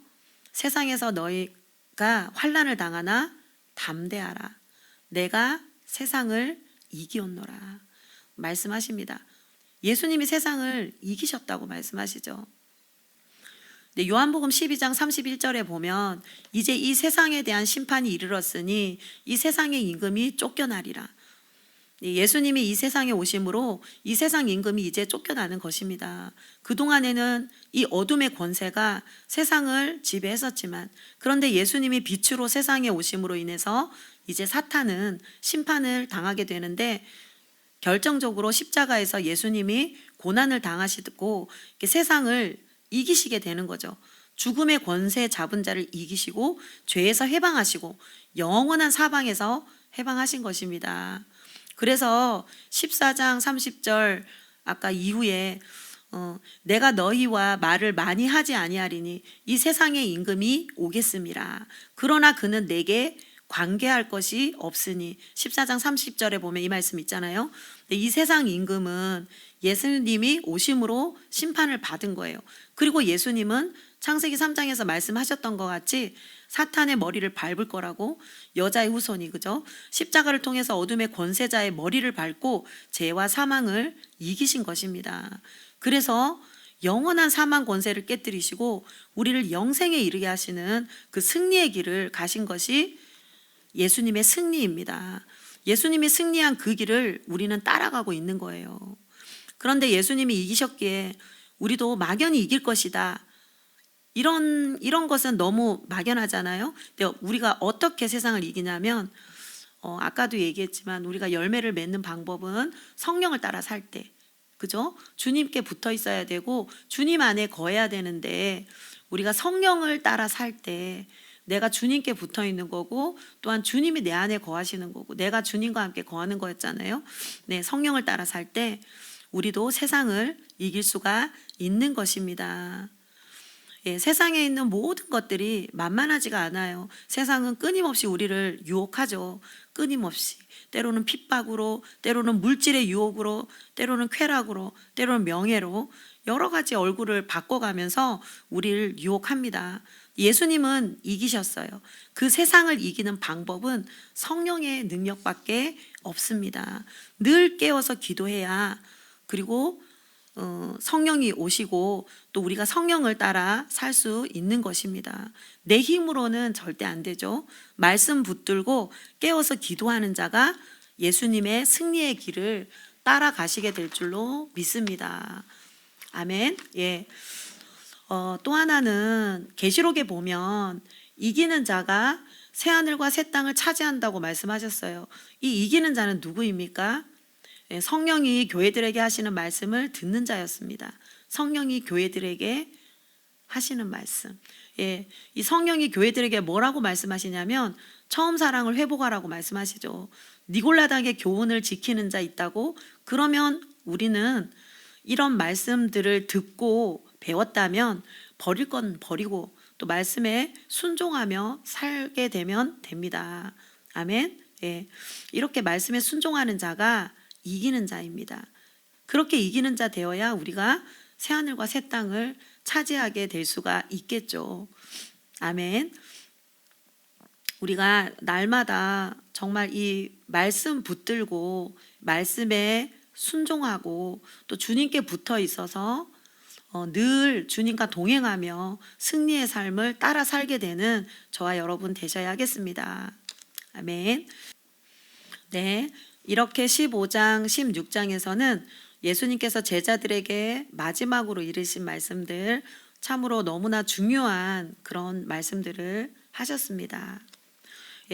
세상에서 너희가 환난을 당하나 담대하라. 내가 세상을 이기었노라. 말씀하십니다. 예수님이 세상을 이기셨다고 말씀하시죠. 요한복음 12장 31절에 보면 이제 이 세상에 대한 심판이 이르렀으니 이 세상의 임금이 쫓겨나리라. 예수님이 이 세상에 오심으로 이 세상 임금이 이제 쫓겨나는 것입니다. 그동안에는 이 어둠의 권세가 세상을 지배했었지만 그런데 예수님이 빛으로 세상에 오심으로 인해서 이제 사탄은 심판을 당하게 되는데 결정적으로 십자가에서 예수님이 고난을 당하시고 세상을 이기시게 되는 거죠. 죽음의 권세 잡은 자를 이기시고 죄에서 해방하시고 영원한 사방에서 해방하신 것입니다. 그래서 14장 30절 아까 이후에 내가 너희와 말을 많이 하지 아니하리니 이 세상의 임금이 오겠음이라. 그러나 그는 내게 관계할 것이 없으니 14장 30절에 보면 이 말씀 있잖아요. 이 세상 임금은 예수님이 오심으로 심판을 받은 거예요. 그리고 예수님은 창세기 3장에서 말씀하셨던 것 같이 사탄의 머리를 밟을 거라고 여자의 후손이 그죠? 십자가를 통해서 어둠의 권세자의 머리를 밟고 죄와 사망을 이기신 것입니다. 그래서 영원한 사망 권세를 깨뜨리시고 우리를 영생에 이르게 하시는 그 승리의 길을 가신 것이 예수님의 승리입니다. 예수님이 승리한 그 길을 우리는 따라가고 있는 거예요. 그런데 예수님이 이기셨기에 우리도 막연히 이길 것이다. 이런 것은 너무 막연하잖아요. 근데 우리가 어떻게 세상을 이기냐면 아까도 얘기했지만 우리가 열매를 맺는 방법은 성령을 따라 살 때, 그죠? 주님께 붙어 있어야 되고 주님 안에 거해야 되는데 우리가 성령을 따라 살 때 내가 주님께 붙어 있는 거고 또한 주님이 내 안에 거하시는 거고 내가 주님과 함께 거하는 거였잖아요. 네, 성령을 따라 살 때 우리도 세상을 이길 수가 있는 것입니다. 예, 세상에 있는 모든 것들이 만만하지가 않아요. 세상은 끊임없이 우리를 유혹하죠. 끊임없이. 때로는 핍박으로, 때로는 물질의 유혹으로, 때로는 쾌락으로, 때로는 명예로 여러 가지 얼굴을 바꿔가면서 우리를 유혹합니다. 예수님은 이기셨어요. 그 세상을 이기는 방법은 성령의 능력밖에 없습니다. 늘 깨어서 기도해야 그리고 성령이 오시고 또 우리가 성령을 따라 살 수 있는 것입니다. 내 힘으로는 절대 안 되죠. 말씀 붙들고 깨어서 기도하는 자가 예수님의 승리의 길을 따라가시게 될 줄로 믿습니다. 아멘. 예. 또 하나는 계시록에 보면 이기는 자가 새 하늘과 새 땅을 차지한다고 말씀하셨어요. 이 이기는 자는 누구입니까? 성령이 교회들에게 하시는 말씀을 듣는 자였습니다. 성령이 교회들에게 하시는 말씀. 이 성령이 교회들에게 뭐라고 말씀하시냐면 처음 사랑을 회복하라고 말씀하시죠. 니골라당의 교훈을 지키는 자 있다고? 그러면 우리는 이런 말씀들을 듣고 배웠다면 버릴 건 버리고 또 말씀에 순종하며 살게 되면 됩니다. 아멘. 이렇게 말씀에 순종하는 자가 이기는 자입니다. 그렇게 이기는 자 되어야 우리가 새하늘과 새 땅을 차지하게 될 수가 있겠죠. 아멘. 우리가 날마다 정말 이 말씀 붙들고 말씀에 순종하고 또 주님께 붙어 있어서 늘 주님과 동행하며 승리의 삶을 따라 살게 되는 저와 여러분 되셔야겠습니다. 아멘. 네, 이렇게 15장, 16장에서는 예수님께서 제자들에게 마지막으로 이르신 말씀들, 참으로 너무나 중요한 그런 말씀들을 하셨습니다.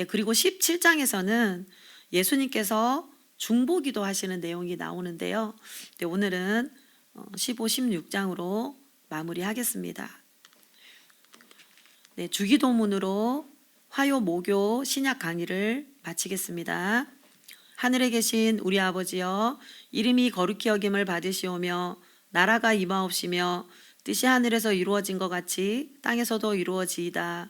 그리고 17장에서는 예수님께서 중보기도 하시는 내용이 나오는데요. 오늘은 15, 16장으로 마무리하겠습니다. 주기도문으로 화요 목요 신약 강의를 마치겠습니다. 하늘에 계신 우리 아버지여, 이름이 거룩히 여김을 받으시오며 나라가 임하옵시며 뜻이 하늘에서 이루어진 것 같이 땅에서도 이루어지이다.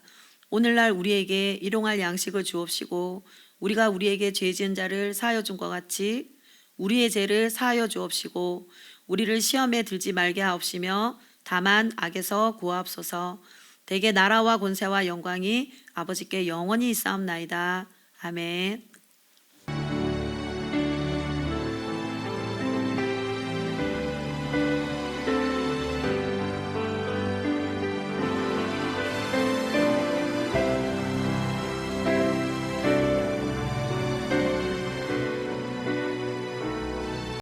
오늘날 우리에게 일용할 양식을 주옵시고 우리가 우리에게 죄 지은 자를 사하여 준 것 같이 우리의 죄를 사하여 주옵시고 우리를 시험에 들지 말게 하옵시며 다만 악에서 구하옵소서. 대개 나라와 권세와 영광이 아버지께 영원히 있사옵나이다. 아멘.